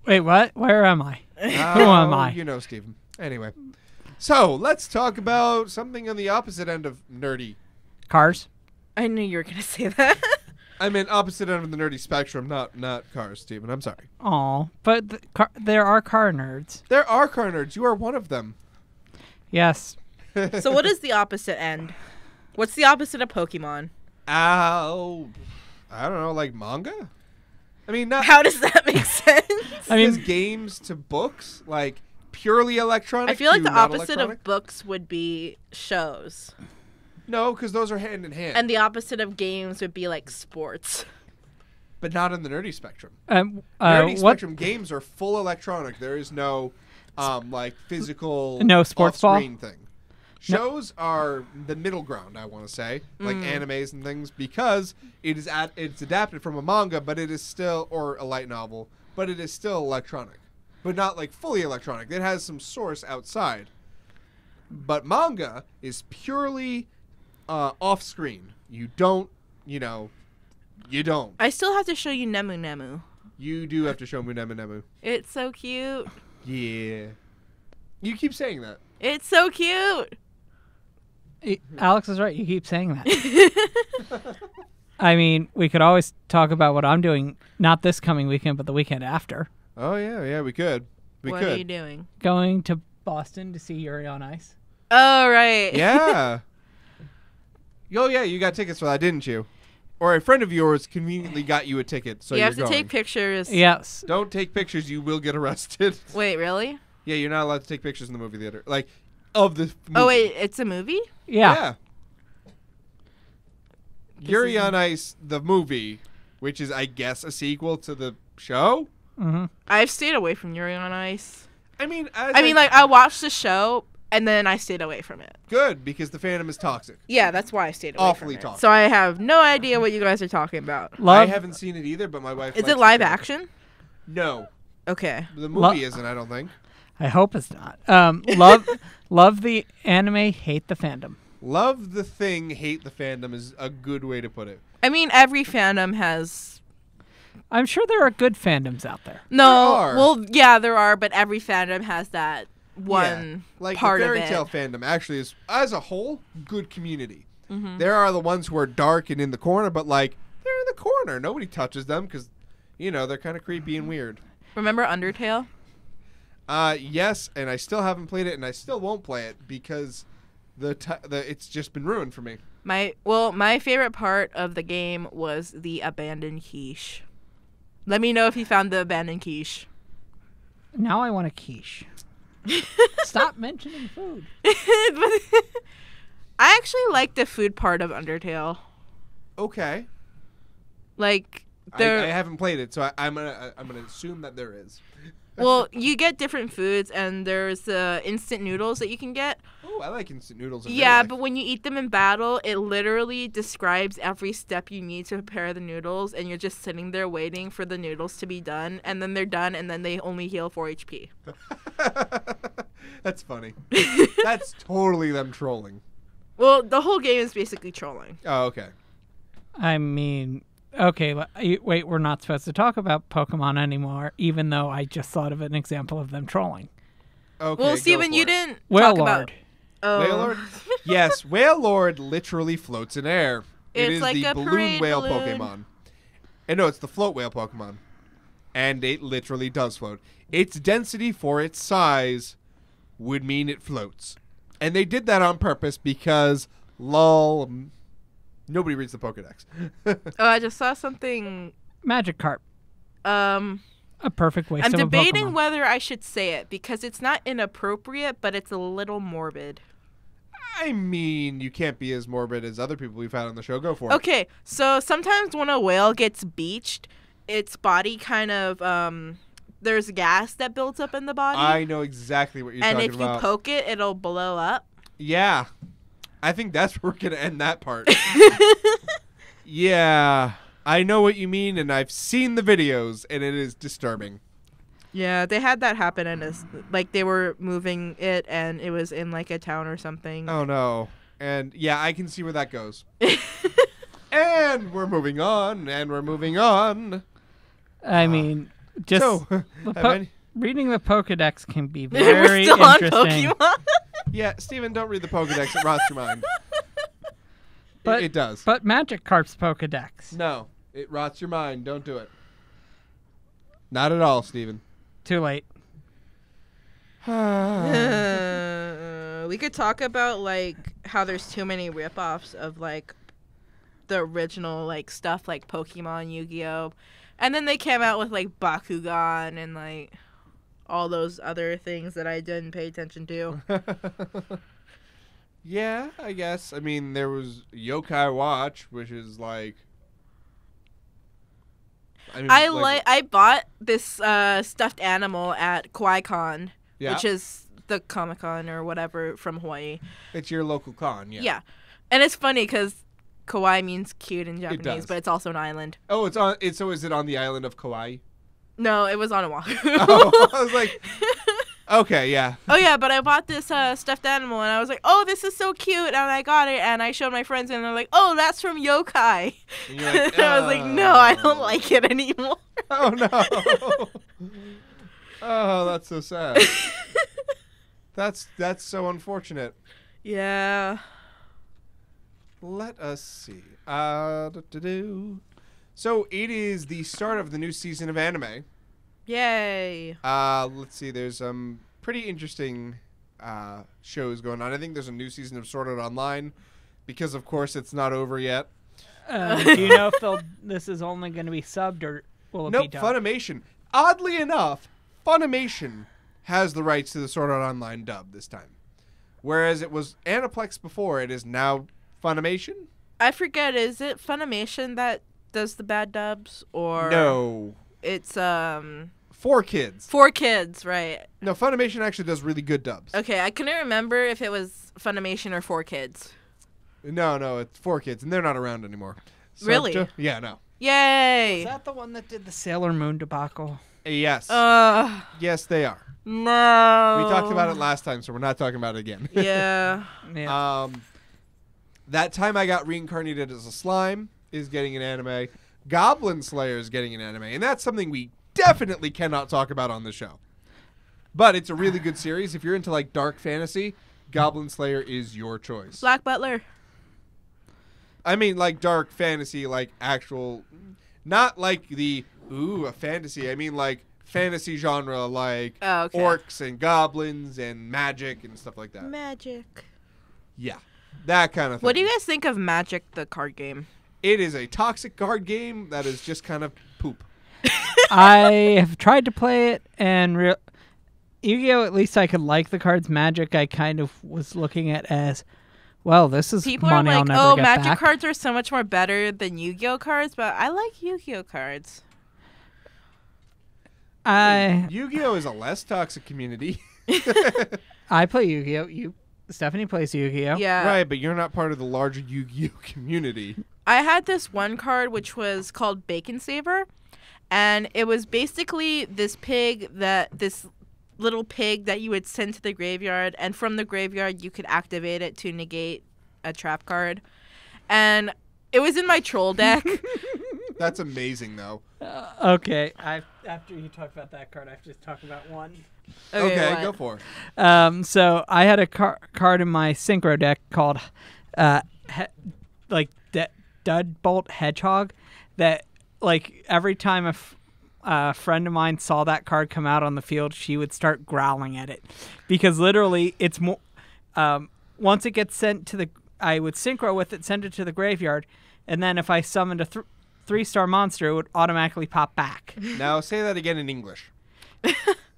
Wait, what? Where am I? Who am I? You know Steven. Anyway. So, let's talk about something on the opposite end of nerdy. Cars. I knew you were gonna say that. I meant opposite end of the nerdy spectrum, not cars, Steven. I'm sorry. Aw, but there are car nerds. There are car nerds. You are one of them. Yes. So what is the opposite end? What's the opposite of Pokemon? Ow. I don't know, like manga? I mean, not... How does that make sense? I mean, games to books, like purely electronic. I feel like to the not opposite electronic? of books would be shows. No, because those are hand in hand. And the opposite of games would be like sports. But not in the nerdy spectrum. nerdy Nerdy spectrum games are full electronic. There is no, like physical, No sports ball? off-screen thing. Shows are the middle ground, I want to say, like animes and things, because it's adapted from a manga, but it is still, or a light novel, but it is still electronic, but not like fully electronic. It has some source outside. But manga is purely off-screen. You don't. I still have to show you Nemu Nemu. You do have to show me Nemu Nemu. It's so cute. Yeah. You keep saying that. It's so cute. Alex is right. You keep saying that. I mean, we could always talk about what I'm doing, not this coming weekend, but the weekend after. Oh, yeah, we could. What are you doing? Going to Boston to see Yuri on Ice. Oh, right. Yeah. Oh, yeah, you got tickets for that, didn't you? Or a friend of yours conveniently got you a ticket, so you you're have to going. take pictures. Yes. Don't take pictures, you will get arrested. Wait, really? Yeah, you're not allowed to take pictures in the movie theater. Like, of the movie. Oh, wait, it's a movie? Yeah. Yuri on Ice, the movie, which is, I guess, a sequel to the show? Mm-hmm. I've stayed away from Yuri on Ice. I mean, I watched the show, and then I stayed away from it. good, because the fandom is toxic. Yeah, that's why I stayed away Awfully from it. toxic. So I have no idea what you guys are talking about. I haven't seen it either, but my wife Is likes it live the fandom. action? No. Okay. The movie isn't, I don't think. I hope it's not. Love the anime, hate the fandom. Love the thing, hate the fandom is a good way to put it. I mean, every fandom has... I'm sure there are good fandoms out there. No, There are. well, yeah, there are, but every fandom has that one like part the of fairy it. tale fandom actually is, as a whole, good community. Mm-hmm. There are the ones who are dark and in the corner, but like they're in the corner. Nobody touches them because, they're kind of creepy and weird. Remember Undertale? Yes, and I still haven't played it, and I still won't play it because it's just been ruined for me. My favorite part of the game was the abandoned quiche. Let me know if you found the abandoned quiche. Now I want a quiche. Stop mentioning food. I actually like the food part of Undertale. Okay. Like I there, haven't played it, so I'm gonna assume that there is. well, you get different foods, and there's instant noodles that you can get. Oh, I like instant noodles. Yeah, but when you eat them in battle, it literally describes every step you need to prepare the noodles, and you're just sitting there waiting for the noodles to be done, and then they're done, and then they only heal 4 HP. That's funny. That's totally them trolling. Well, the whole game is basically trolling. Oh, okay. I mean, okay, wait, we're not supposed to talk about Pokemon anymore, even though I just thought of an example of them trolling. Okay. Well, go Steven, for you it. didn't Whale talk about... Lord. Oh. Whale Lord? Yes, Whale Lord literally floats in air. It It's is like the a balloon parade whale balloon. Pokemon. And no, it's the float whale Pokemon. And it literally does float. Its density for its size would mean it floats. And they did that on purpose because, lol, nobody reads the Pokedex. Oh, I just saw something... Magikarp. A perfect waste I'm of a debating Pokemon. whether I should say it because it's not inappropriate, but it's a little morbid. I mean, you can't be as morbid as other people we've had on the show. Go for it. Okay, so sometimes when a whale gets beached, its body kind of there's gas that builds up in the body, I know exactly what you're and talking if about. you poke it, it'll blow up. Yeah. I think that's where we're going to end that part. Yeah. I know what you mean, and I've seen the videos, and it is disturbing. Yeah, they had that happen, and like they were moving it, and it was in like a town or something. Oh, no. And, yeah, I can see where that goes. And we're moving on, and we're moving on. I mean, just So, reading the Pokedex can be We're very still on interesting. Pokemon. yeah, Steven, don't read the Pokedex. It rots your mind. But it does. But Magikarp's Pokedex. No, it rots your mind. Don't do it. Not at all, Steven. Too late. We could talk about like how there's too many ripoffs of like the original like stuff like Pokemon, Yu-Gi-Oh, and then they came out with like Bakugan and like all those other things that I didn't pay attention to. Yeah, I guess. I mean, there was Yokai Watch, which is like. I bought this stuffed animal at Kawaii-Con, Yeah. which is the Comic-Con or whatever from Hawaii. It's your local con, yeah. Yeah, and it's funny because Kawaii means cute in Japanese, does. but it's also an island. Oh, it's on. So is it on the island of Kauai? No, it was on Oahu. Oh, I was like, okay, yeah. Oh yeah, but I bought this stuffed animal and I was like, oh, this is so cute, and I got it and I showed my friends and they're like, oh, that's from Yokai. And you're like, And I was like, no, I don't like it anymore. Oh no. Oh, that's so sad. That's so unfortunate. Yeah. Let us see. So it is the start of the new season of anime. Yay. Let's see. There's some pretty interesting shows going on. I think there's a new season of Sword Art Online because, of course, it's not over yet. Do you know if this is only going to be subbed or will it be Nope, dubbed? Funimation. Oddly enough, Funimation has the rights to the Sword Art Online dub this time. Whereas it was Aniplex before, it is now Funimation? I forget, is it Funimation that does the bad dubs or No. it's 4Kids. 4Kids, right? No, Funimation actually does really good dubs. Okay, I couldn't remember if it was Funimation or 4Kids. No, it's 4Kids, and they're not around anymore. So Really? Yeah, no. Yay! Is that the one that did the Sailor Moon debacle? Yes. No. Yes, they are. We We talked about it last time, so we're not talking about it again. Yeah. Yeah. That Time I Got Reincarnated as a Slime is getting an anime. Goblin Slayer is getting an anime, and that's something we definitely cannot talk about on the show. But it's a really good series. If you're into like dark fantasy, Goblin Slayer is your choice. Black Butler. I mean, like dark fantasy, like actual, not like the a fantasy. I mean, like fantasy genre, like orcs and goblins and magic and stuff like that. Magic. Yeah, that kind of thing. What do you guys think of Magic, the card game? It is a toxic card game that is just kind of poop. I have tried to play it, and Yu-Gi-Oh! At least I could like the cards. Magic, I kind of was looking at as, well, this is People money are I'll like, never oh, get Magic back. cards are so much more better than Yu-Gi-Oh cards, but I like Yu-Gi-Oh cards. Yu-Gi-Oh is a less toxic community. I play Yu-Gi-Oh! Stephanie plays Yu-Gi-Oh! Yeah. Right, but you're not part of the larger Yu-Gi-Oh community. I had this one card which was called Bacon Saver, and it was basically this little pig that you would send to the graveyard, and from the graveyard you could activate it to negate a trap card. And it was in my troll deck. That's amazing, though. Okay, after you talk about that card, I have to talk about one. Okay, what? go for it. So I had a card in my synchro deck called Dudbolt Hedgehog that, like, every time a friend of mine saw that card come out on the field, she would start growling at it, because literally it's more. Once it gets sent to I would synchro with it, send it to the graveyard, and then if I summoned a 3-star monster, it would automatically pop back. Now say that again in English.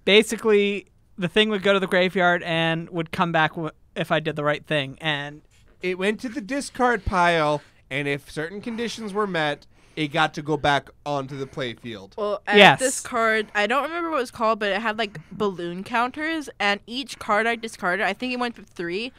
Basically, the thing would go to the graveyard and would come back if I did the right thing, and It went to the discard pile, and if certain conditions were met, it got to go back onto the playfield. Well, Yes. this card, I don't remember what it was called, but it had like balloon counters, and each card I discarded, I think it went to 3.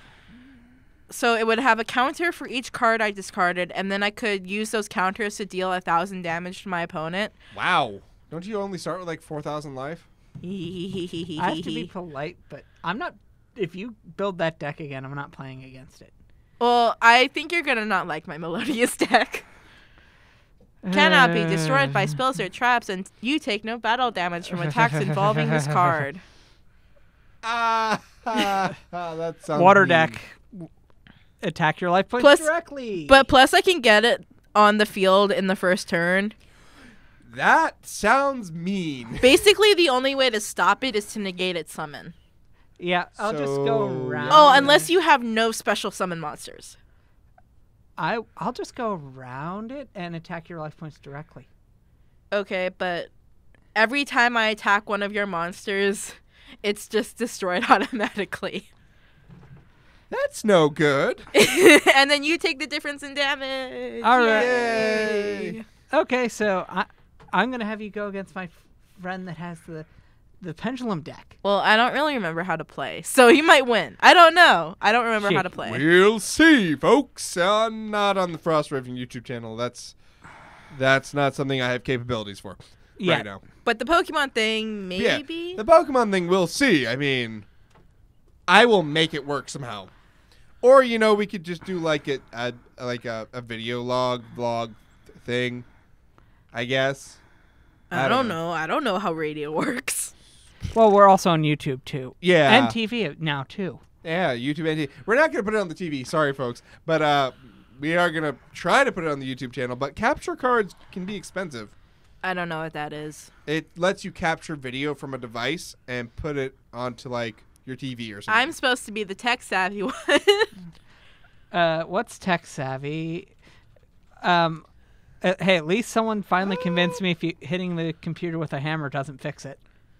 So it would have a counter for each card I discarded, and then I could use those counters to deal 1,000 damage to my opponent. Wow. Don't you only start with like 4,000 life? I have to be polite, but I'm not. If you build that deck again, I'm not playing against it. Well, I think you're gonna not like my Melodious deck. Cannot be destroyed by spells or traps, and you take no battle damage from attacks involving this card. That sounds Water mean. deck. attack your life points Plus- directly. But plus, I can get it on the field in the first turn. That sounds mean. Basically, the only way to stop it is to negate its summon. yeah, I'll just go around. Oh, unless you have no special summon monsters. I'll just go around it and attack your life points directly. Okay, but every time I attack one of your monsters, it's just destroyed automatically. That's no good. And then you take the difference in damage. All right. Yay. Okay, so I'm gonna have you go against my friend that has the pendulum deck. Well, I don't really remember how to play, so you might win. I don't know. I don't remember how to play. We'll see, folks. Not on the FrostRaven YouTube channel. That's not something I have capabilities for right now. But the Pokemon thing, maybe? Yeah, the Pokemon thing, we'll see. I mean, I will make it work somehow. Or, we could just do like a video vlog thing, I guess. I don't know. I don't know how radio works. Well, we're also on YouTube too. Yeah. And TV now too. Yeah, YouTube and TV. We're not going to put it on the TV, sorry, folks. But we are going to try to put it on the YouTube channel. But capture cards can be expensive. I don't know what that is. It lets you capture video from a device and put it onto, like, your TV or something. I'm supposed to be the tech savvy one. What's tech savvy? Hey, at least someone finally convinced me hitting the computer with a hammer doesn't fix it.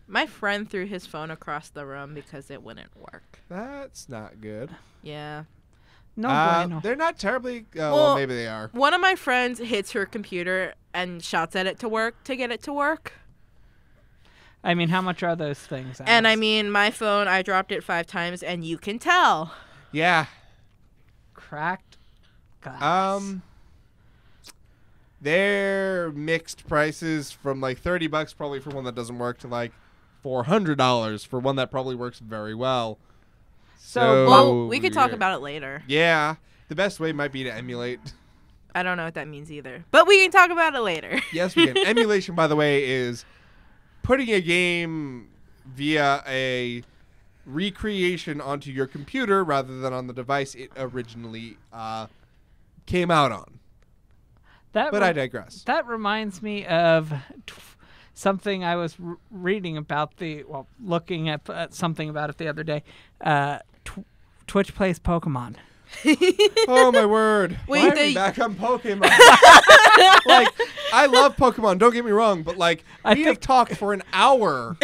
My friend threw his phone across the room because it wouldn't work. That's not good. Yeah. No bueno. They're not terribly... Well, maybe they are. One of my friends hits her computer and shouts at it to get it to work. I mean, how much are those things? And Alex? I mean, my phone, I dropped it 5 times, and you can tell. Yeah. Cracked glass. They're mixed prices from like $30 probably for one that doesn't work to like $400 for one that probably works very well. So Well, we could talk about it later. Yeah. The best way might be to emulate. I don't know what that means either. But we can talk about it later. Yes, we can. Emulation, by the way, is putting a game via a recreation onto your computer rather than on the device it originally came out on. But I digress. That reminds me of something I was reading about looking at something about it the other day. Twitch plays Pokemon. Oh my word! Wait, Why are we back on Pokemon? Like, I love Pokemon. Don't get me wrong, but like, we have talked for an hour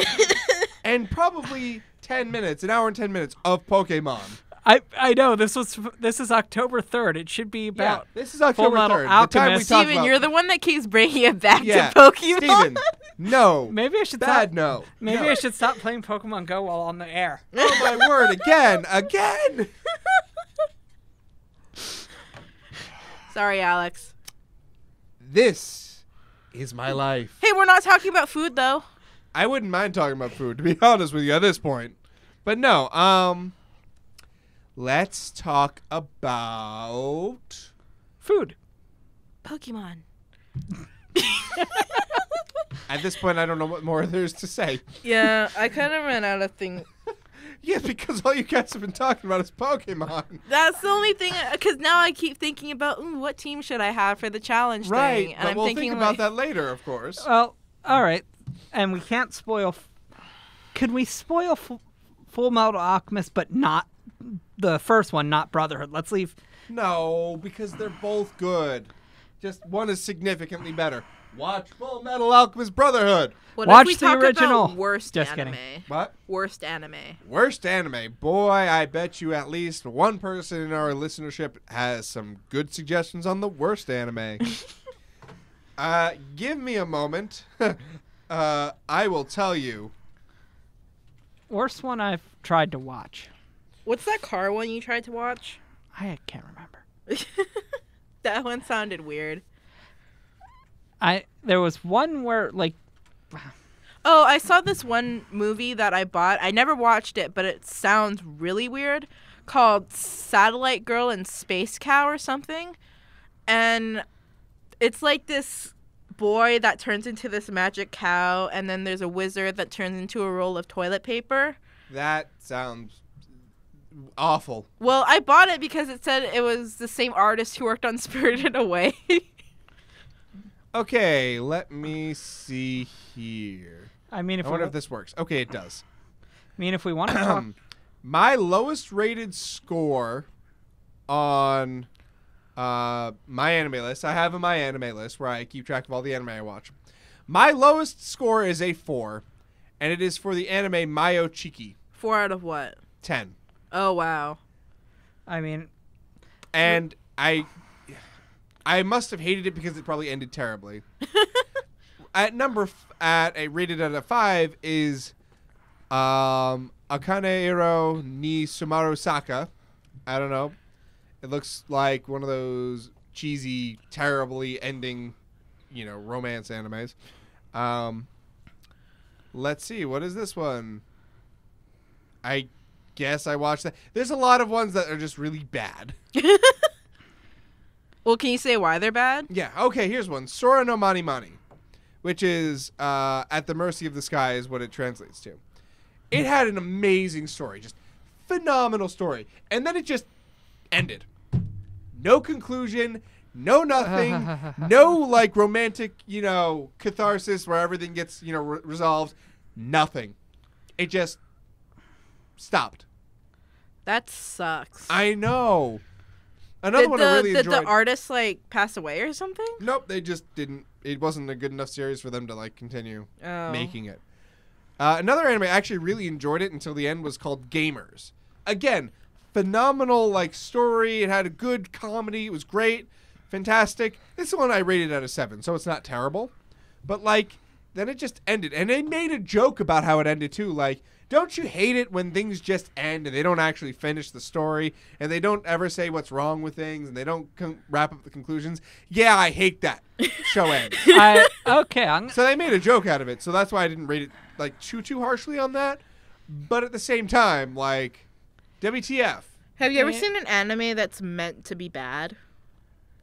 and probably 10 minutes, an hour and 10 minutes of Pokemon. I know this is October 3rd. It should be about this is October Fullmetal 3rd. Alchemist. The time we talked Steven, about. you're the one that keeps bringing it back Yeah, to Pokemon. Steven, no. Maybe I should Bad stop. no. Maybe No. I should stop playing Pokemon Go while on the air. Oh my word! Again. Sorry, Alex. This is my life. Hey, we're not talking about food, though. I wouldn't mind talking about food, to be honest with you, at this point. But no, let's talk about Food. Pokemon. At this point, I don't know what more there is to say. Yeah, I kind of ran out of things. Yeah, because all you guys have been talking about is Pokemon. That's the only thing, because now I keep thinking about what team should I have for the challenge Right, thing. but And we'll I'm thinking think about that later, of course. Well, all right, and we can't spoil. Could we spoil Full Metal Alchemist, but not the first one, not Brotherhood? Let's leave. No, because they're both good. Just one is significantly better. Watch Full Metal Alchemist Brotherhood. What Watch if we the talk original. About worst Just anime? kidding. What? Worst anime. Worst anime. Boy, I bet you at least one person in our listenership has some good suggestions on the worst anime. Give me a moment. I will tell you. Worst one I've tried to watch. What's that car one you tried to watch? I can't remember. That one sounded weird. There was one where like. Oh, I saw this one movie that I bought. I never watched it, but it sounds really weird. Called Satellite Girl and Space Cow or something. And it's like this boy that turns into this magic cow, and then there's a wizard that turns into a roll of toilet paper. That sounds awful. Well, I bought it because it said it was the same artist who worked on Spirited Away. Okay, let me see here. I mean, if I wonder if this works. Okay, it does. if we want to talk, My lowest rated score on my anime list. I have a my anime list where I keep track of all the anime I watch. My lowest score is a 4, and it is for the anime Mayo Chiki. 4 out of what? 10. Oh, wow. I mean, And I must have hated it because it probably ended terribly. Rated at a 5 is Akaneiro ni Sumaru Saka. I don't know. It looks like one of those cheesy, terribly ending, romance animes. Let's see. What is this one? I guess I watched that. There's a lot of ones that are just really bad. Well, can you say why they're bad? Yeah. Okay, here's one. Sora no Mani Mani, which is At the Mercy of the Sky is what it translates to. It had an amazing story. Just phenomenal story. And then it just ended. No conclusion, no nothing, no romantic, catharsis where everything gets, resolved. Nothing. It just stopped. That sucks. I know. Another one I really enjoyed. Did the artist pass away or something? Nope, they just didn't. It wasn't a good enough series for them to continue making it. Another anime I actually really enjoyed it until the end was called Gamers. Again, phenomenal story. It had a good comedy. It was great, fantastic. This one I rated at a 7, so it's not terrible. But then it just ended, and they made a joke about how it ended too. Don't you hate it when things just end and they don't actually finish the story and they don't ever say what's wrong with things and they don't wrap up the conclusions? Yeah, I hate that. Show ends. Okay. So they made a joke out of it. So that's why I didn't rate it too harshly on that. But at the same time, WTF. Have you ever seen an anime that's meant to be bad?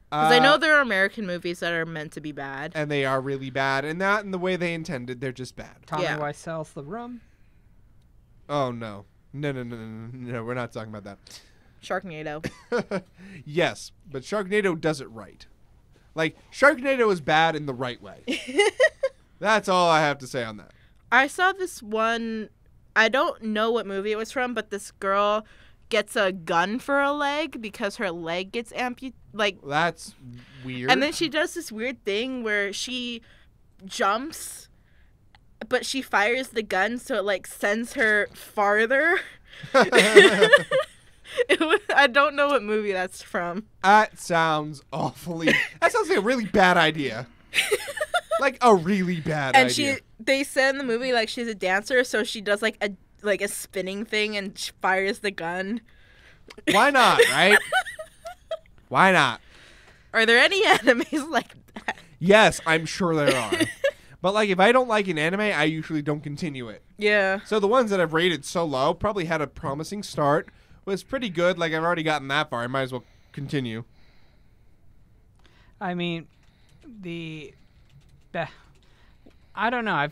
Because I know there are American movies that are meant to be bad. And they are really bad. And not in the way they intended. They're just bad. Tommy Wiseau's The Room. Oh, no. No, we're not talking about that. Sharknado. Yes, but Sharknado does it right. Sharknado is bad in the right way. That's all I have to say on that. I saw this one, I don't know what movie it was from, but this girl gets a gun for a leg because her leg gets amputated. That's weird. And then she does this weird thing where she jumps, but she fires the gun so it sends her farther. I don't know what movie that's from. That sounds awfully. That sounds like a really bad idea. A really bad idea. And they said in the movie she's a dancer, so she does a spinning thing and she fires the gun. Why not, right? Why not? Are there any animes like that? Yes, I'm sure there are. But if I don't like an anime, I usually don't continue it. Yeah. So the ones that I've rated so low probably had a promising start. Was pretty good. I've already gotten that far. I might as well continue. I mean, I don't know.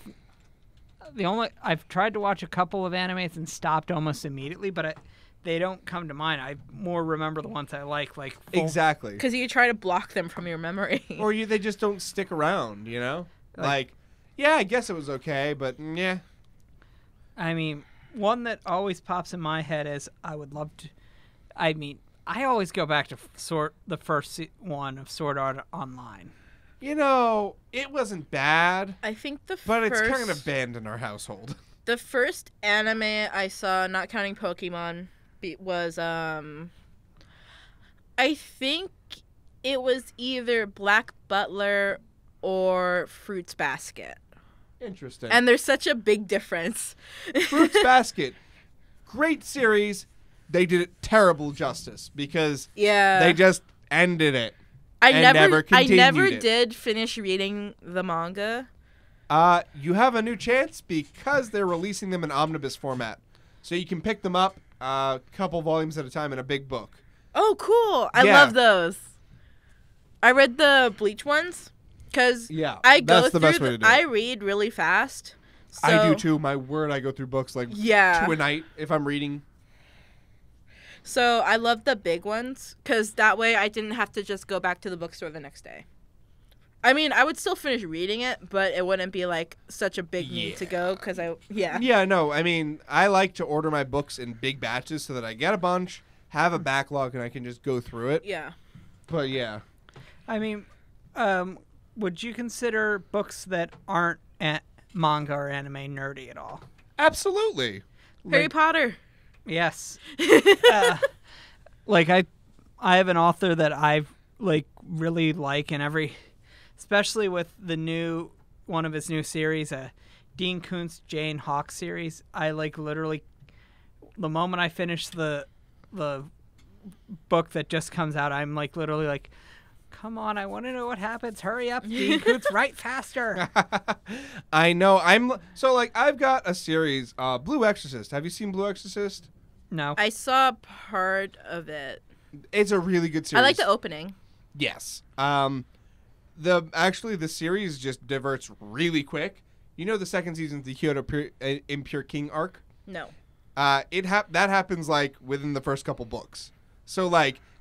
I've tried to watch a couple of animes and stopped almost immediately, but they don't come to mind. I more remember the ones I like. Exactly. Because you try to block them from your memory. Or they just don't stick around. Yeah, I guess it was okay, but yeah. I mean, one that always pops in my head is I always go back to the first one of Sword Art Online. It wasn't bad. I think but it's kind of banned in our household. The first anime I saw, not counting Pokemon, was I think it was either Black Butler or Fruits Basket. Interesting. And there's such a big difference. Fruits Basket, great series. They did it terrible justice because they just ended it. I never continued did finish reading the manga. You have a new chance because they're releasing them in omnibus format, so you can pick them up a couple volumes at a time in a big book. Oh, cool! I love those. I read the Bleach ones. Because that's the best way to do it. I read really fast. So I do too. My word, I go through books 2 a night if I'm reading. So I love the big ones because that way I didn't have to just go back to the bookstore the next day. I mean, I would still finish reading it, but it wouldn't be like such a big need to go because Yeah, no, I mean, I like to order my books in big batches so that I get a bunch, have a backlog, and I can just go through it. Yeah. But yeah. I mean, would you consider books that aren't manga or anime nerdy at all? Absolutely. Harry Potter. Yes. Like I have an author that I really like, and especially with one of his new series, Dean Koontz Jane Hawk series. I literally, the moment I finish the book that just comes out, I'm literally come on, I want to know what happens. Hurry up, Dean Koontz, write faster. I know. I've got a series, Blue Exorcist. Have you seen Blue Exorcist? No. I saw part of it. It's a really good series. I like the opening. Yes. The series just diverts really quick. You know the second season's the Kyoto Impure King arc? No. That happens within the first couple books. So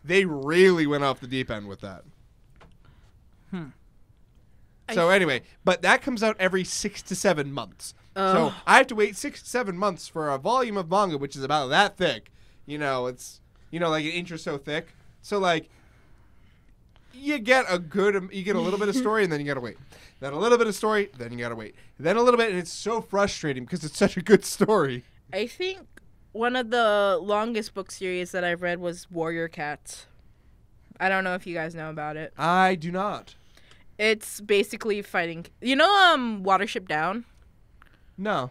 they really went off the deep end with that. So anyway, but that comes out every 6 to 7 months. So I have to wait 6 to 7 months for a volume of manga, which is about that thick. It's like an inch or so thick. So you get a little bit of story, and then you gotta wait. Then a little bit of story, then you gotta wait. Then a little bit, and it's so frustrating because it's such a good story. I think one of the longest book series that I've read was Warrior Cats. I don't know if you guys know about it. I do not. It's basically fighting. You know, Watership Down? No.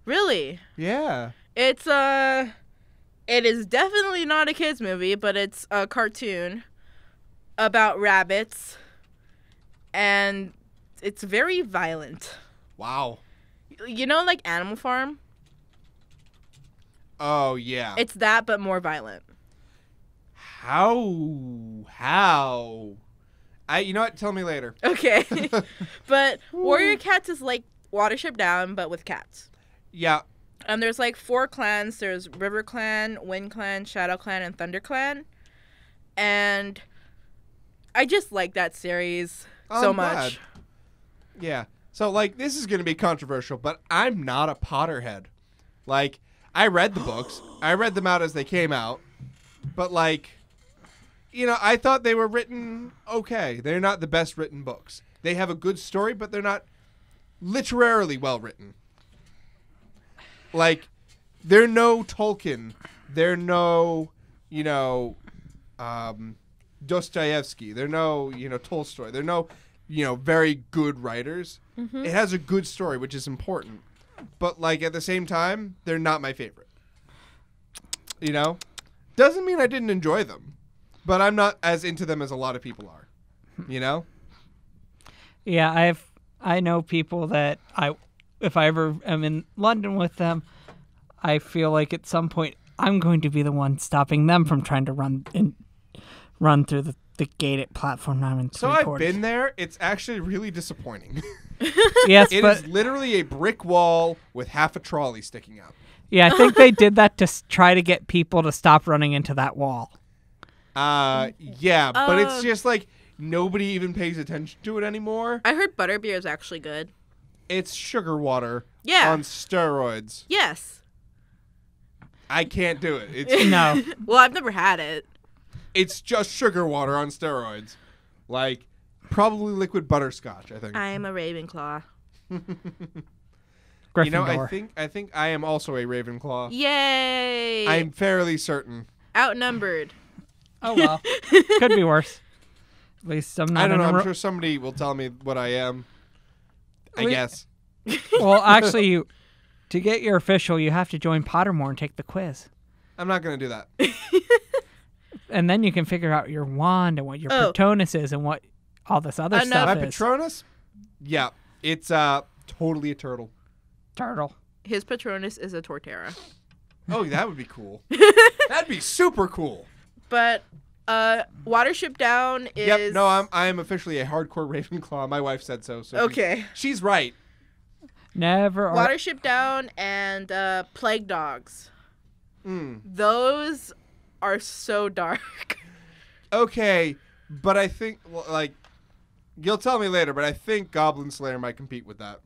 Really? Yeah. It is definitely not a kids movie, but it's a cartoon about rabbits, and it's very violent. Wow. You know, like Animal Farm? Oh, yeah. It's that, but more violent. How? You know what? Tell me later. Okay. But Warrior Cats is like Watership Down, but with cats. Yeah. And there's 4 clans. There's River Clan, Wind Clan, Shadow Clan, and Thunder Clan. And I just like that series so much. Glad. Yeah. So, this is going to be controversial, but I'm not a Potterhead. I read the books. I read them out as they came out. But, I thought they were written okay. They're not the best written books. They have a good story, but they're not literarily well written. They're no Tolkien. They're no, Dostoevsky. They're no, Tolstoy. They're no, very good writers. Mm-hmm. It has a good story, which is important. But, at the same time, they're not my favorite. Doesn't mean I didn't enjoy them. But I'm not as into them as a lot of people are. Yeah, I know people that if I ever am in London with them, I feel like at some point I'm going to be the one stopping them from trying to run through the gated platform now in 3/4. So I've been there. It's actually really disappointing. Yes, it is literally a brick wall with half a trolley sticking out. Yeah, I think they did that to try to get people to stop running into that wall. Yeah, but it's just nobody even pays attention to it anymore. I heard butterbeer is actually good. It's sugar water on steroids. Yes. I can't do it. It's No. Well, I've never had it. It's just sugar water on steroids. Probably liquid butterscotch, I think. I am a Ravenclaw. Gryffindor. I think I am also a Ravenclaw. Yay! I'm fairly certain. Outnumbered. Oh, well. Could be worse. At least I'm not. I don't know. I'm sure somebody will tell me what I am. I guess. Well, actually, to get your official, you have to join Pottermore and take the quiz. I'm not going to do that. And then you can figure out your wand and what your Patronus is and what all this other stuff My is. Patronus? Yeah. It's totally a turtle. Turtle. His Patronus is a Torterra. Oh, that would be cool. That'd be super cool. But Watership Down is... Yep, no, I'm officially a hardcore Ravenclaw. My wife said so. Okay. She's right. Never. Watership Down and Plague Dogs. Those are so dark. Okay, but I think, like, you'll tell me later, but I think Goblin Slayer might compete with that.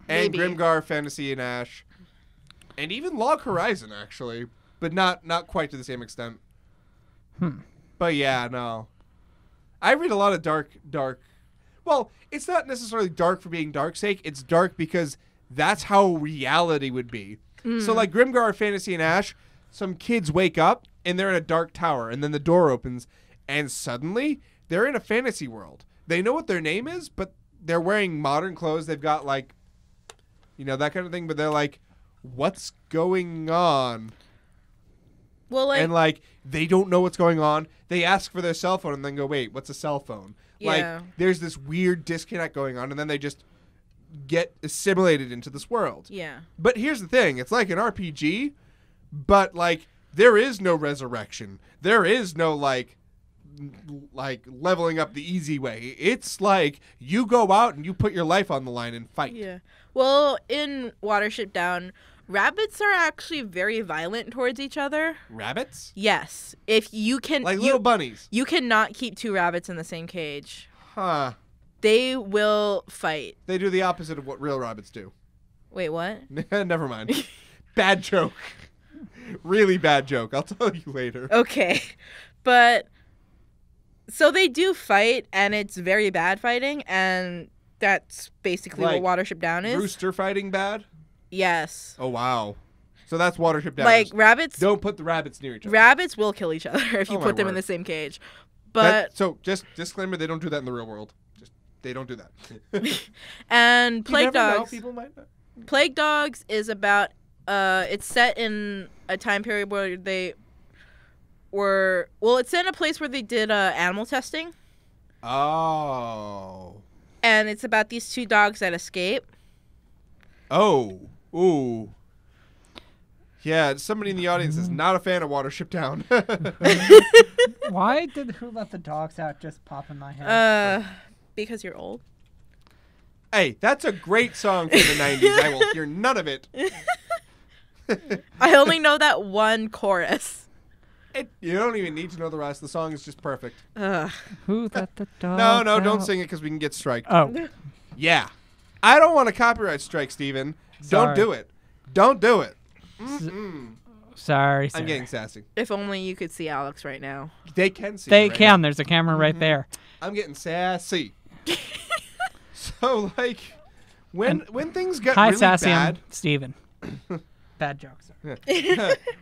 And Maybe. Grimgar, Fantasy, and Ash. And even Log Horizon, actually. But not quite to the same extent. But yeah, no. I read a lot of dark. Well, it's not necessarily dark for being dark's sake. It's dark because that's how reality would be. So like Grimgar, Fantasy, and Ash, some kids wake up and they're in a dark tower. And then the door opens and suddenly they're in a fantasy world. They know what their name is, but they're wearing modern clothes. They've got like, that kind of thing. But they're like, what's going on? Well, like, And like they don't know what's going on. They ask for their cell phone and then go, wait, what's a cell phone? Yeah. Like there's this weird disconnect going on, and then they just get assimilated into this world. yeah. But here's the thing, it's like an RPG, but like there is no resurrection. There is no like leveling up the easy way. It's like you go out and you put your life on the line and fight. Yeah. Well, in Watership Down, rabbits are actually very violent towards each other. Rabbits? Yes. If you can... Like little bunnies. You cannot keep two rabbits in the same cage. Huh. They will fight. They do the opposite of what real rabbits do. Wait, what? Never mind. Bad joke. Really bad joke. I'll tell you later. Okay. But... So they do fight, and it's very bad fighting, and that's basically Like what Watership Down is. Rooster fighting bad? Yes. Oh, wow. So that's Watership Down. Like, rabbits... Don't put the rabbits near each other. Rabbits will kill each other if you Oh, my put them in word. the same cage. But... So, just disclaimer, they don't do that in the real world. They don't do that. And Plague You never know, Dogs... people might not. Plague Dogs is about... it's set in a time period where they were... Well, it's in a place where they did animal testing. Oh. And it's about these two dogs that escape. Oh. Ooh. Yeah, somebody in the audience is not a fan of Watership Down. Why did Who Let the Dogs Out just pop in my head? Because you're old. Hey, that's a great song from the 90s. I will hear none of it. I only know that one chorus. You don't even need to know the rest. The song is just perfect. Who Let the Dogs No, Out? don't sing it because we can get striked. Oh, Yeah. I don't want a copyright strike, Steven. Sorry. Don't do it. Don't do it. sorry. I'm getting sassy. If only you could see Alex right now. They can see They it right can. There's a camera right there. now. I'm getting sassy. So, like, when things get Hi, really Sassy. bad... I'm Steven. Bad jokes.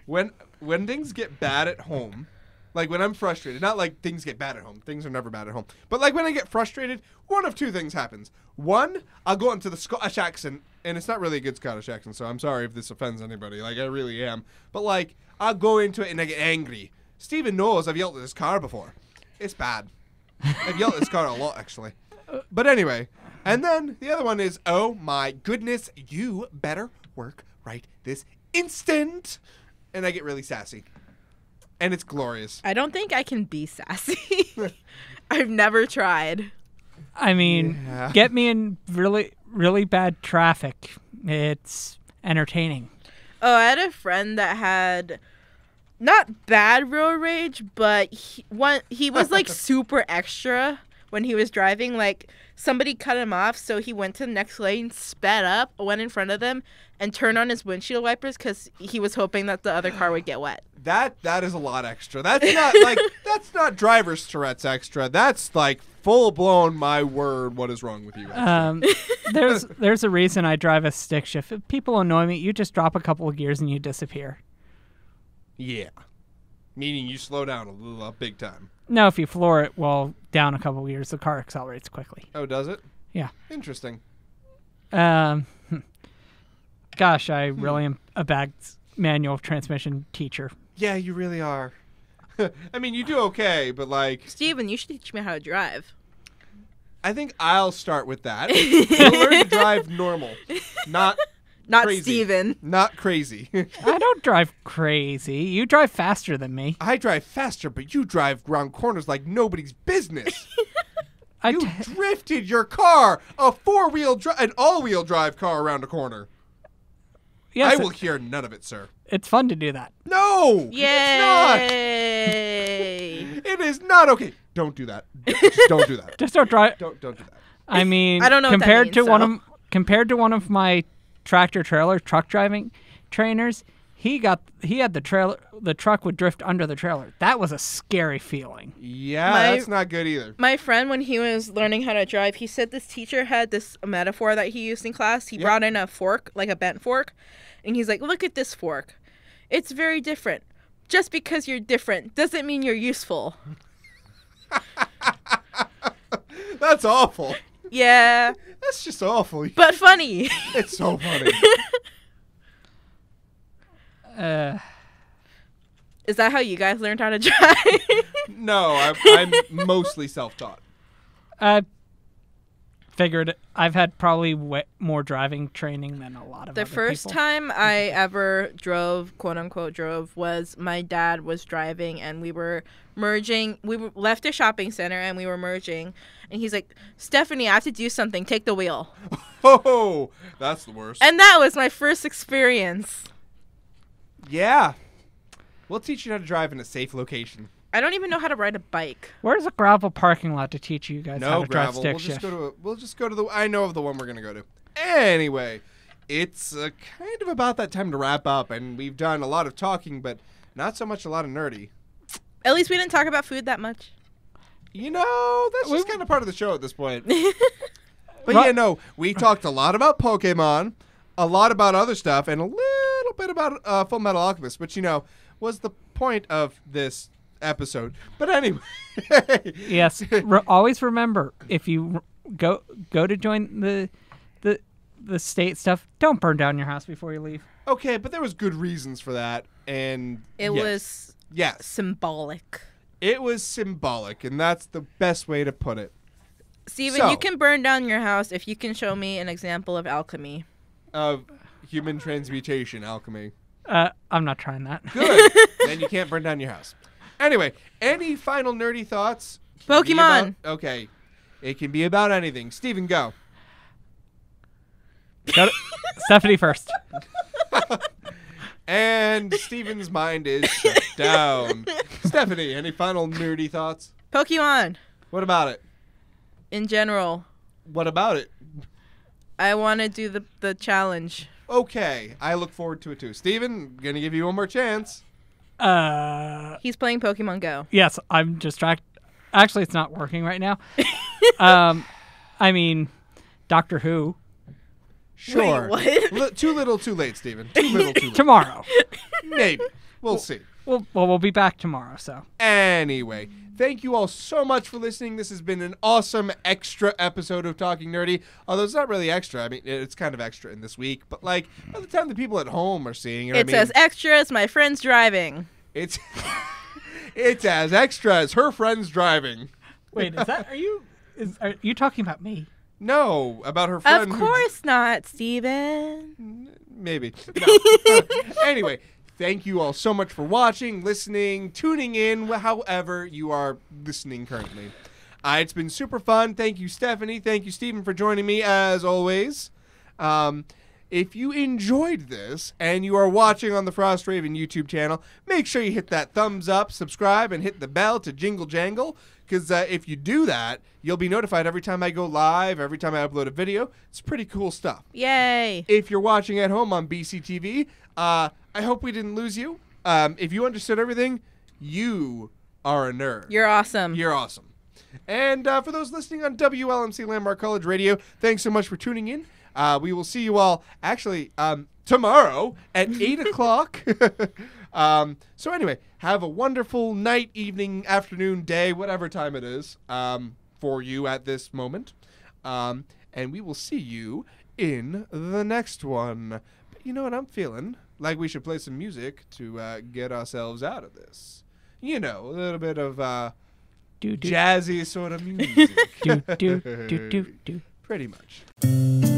when things get bad at home, like when I'm frustrated, not like things get bad at home. Things are never bad at home. But like when I get frustrated, one of two things happens. One, I'll go into the Scottish accent, and it's not really a good Scottish accent, so I'm sorry if this offends anybody. Like, I really am. But like, I'll go into it and I get angry. Steven knows I've yelled at his car before. It's bad. I've yelled at his car a lot, actually. But anyway, and then the other one is, oh my goodness, you better work right this instant. And I get really sassy. And it's glorious. I don't think I can be sassy. I've never tried. I mean, Yeah. get me in really, really bad traffic. It's entertaining. Oh, I had a friend that had not bad road rage, but he was like super extra when he was driving. Like somebody cut him off, so he went to the next lane, sped up, went in front of them, and turned on his windshield wipers because he was hoping that the other car would get wet. That is a lot extra. That's not like that's not driver's Tourette's extra. That's like full blown. My word, what is wrong with you? There's a reason I drive a stick shift. If people annoy me, you just drop a couple of gears and you disappear. Yeah, meaning you slow down a little, big time. No, if you floor it well down a couple of gears, the car accelerates quickly. Oh, does it? Yeah. Interesting. Gosh, I really am a bad manual transmission teacher. Yeah, you really are. I mean, you do okay, but like, Steven, you should teach me how to drive. I think I'll start with that. You'll learn to drive normal, not crazy. Steven. Not crazy. I don't drive crazy. You drive faster than me. I drive faster, but you drive around corners like nobody's business. You drifted your car, an all-wheel drive car around a corner. Yes, I will hear none of it, sir. It's fun to do that. No, Yay! it is not okay. Don't do that. Just don't do that. Just don't drive. Don't do that. I mean, I don't know what that compared to means, compared to one of my tractor trailer truck driving trainers, he had the truck would drift under the trailer. That was a scary feeling. Yeah, that's not good either. My friend, when he was learning how to drive, he said this teacher had this metaphor that he used in class. He brought in a fork, like a bent fork, and he's like, look at this fork. It's very different. Just because you're different doesn't mean you're useful. That's awful. Yeah. That's just awful. But funny. It's so funny. Is that how you guys learned how to drive? No, I'm mostly self-taught. I figured I've had probably more driving training than a lot of The other first people. time I ever drove, quote unquote drove, was my dad was driving and we were merging. Left a shopping center and we were merging. And he's like, Stephanie, I have to do something. Take the wheel. Oh, that's the worst. And that was my first experience. Yeah. We'll teach you how to drive in a safe location. I don't even know how to ride a bike. Where's a gravel parking lot to teach you guys how No to drive gravel. stick We'll just shift? we'll just go to the. I know of the one we're gonna go to. Anyway, it's kind of about that time to wrap up, and we've done a lot of talking, but not so much a lot of nerdy. At least we didn't talk about food that much. You know, that's just kind of part of the show at this point. But Ru- yeah, no, we talked a lot about Pokemon, a lot about other stuff, and a little bit about Full Metal Alchemist, which, you know, was the point of this episode. But anyway. Yes. Always remember, if you go to join the state stuff, don't burn down your house before you leave. Okay, but there was good reasons for that, and It was yes, symbolic. it was symbolic, and that's the best way to put it. Steven, So- you can burn down your house if you can show me an example of alchemy. Of human transmutation alchemy. I'm not trying that. Good. Then you can't burn down your house. Anyway, any final nerdy thoughts? Can be Pokemon. about- okay. It can be about anything. Steven, go. Stephanie first. And Steven's mind is shut down. Stephanie, any final nerdy thoughts? Pokemon, What about it? in general. What about it? I want to do the challenge. Okay, I look forward to it too. Steven, gonna give you one more chance. He's playing Pokemon Go. Yes, I'm distracted. Actually, it's not working right now. I mean, Doctor Who Sure. Wait, what? Too little, too late, Steven. Too little, too late. tomorrow. Maybe. We'll see. We'll be back tomorrow. So Anyway, thank you all so much for listening. This has been an awesome extra episode of Talking Nerdy. Although it's not really extra. I mean, it's kind of extra in this week. But, like, by the time the people at home are seeing it, It says extras, my friend's driving. it's it's as extra as her friend's driving. wait, are you talking about me? No, about her friend. Of who- course not, Steven. Maybe. No. Anyway, thank you all so much for watching, listening, tuning in, however you are listening currently. It's been super fun. Thank you, Stephanie. Thank you, Stephen, for joining me, as always. If you enjoyed this and you are watching on the FrostRaven YouTube channel, make sure you hit that thumbs up, subscribe, and hit the bell to jingle jangle. Because if you do that, you'll be notified every time I go live, every time I upload a video. It's pretty cool stuff. Yay. If you're watching at home on BCTV, I hope we didn't lose you. If you understood everything, you are a nerd. You're awesome. You're awesome. And for those listening on WLMC Landmark College Radio, thanks so much for tuning in. We will see you all actually tomorrow at 8 o'clock. So anyway, have a wonderful night, evening, afternoon, day, whatever time it is for you at this moment. And we will see you in the next one. But you know what I'm feeling? Like we should play some music to get ourselves out of this. You know, a little bit of Do jazzy sort of music. do. Pretty much.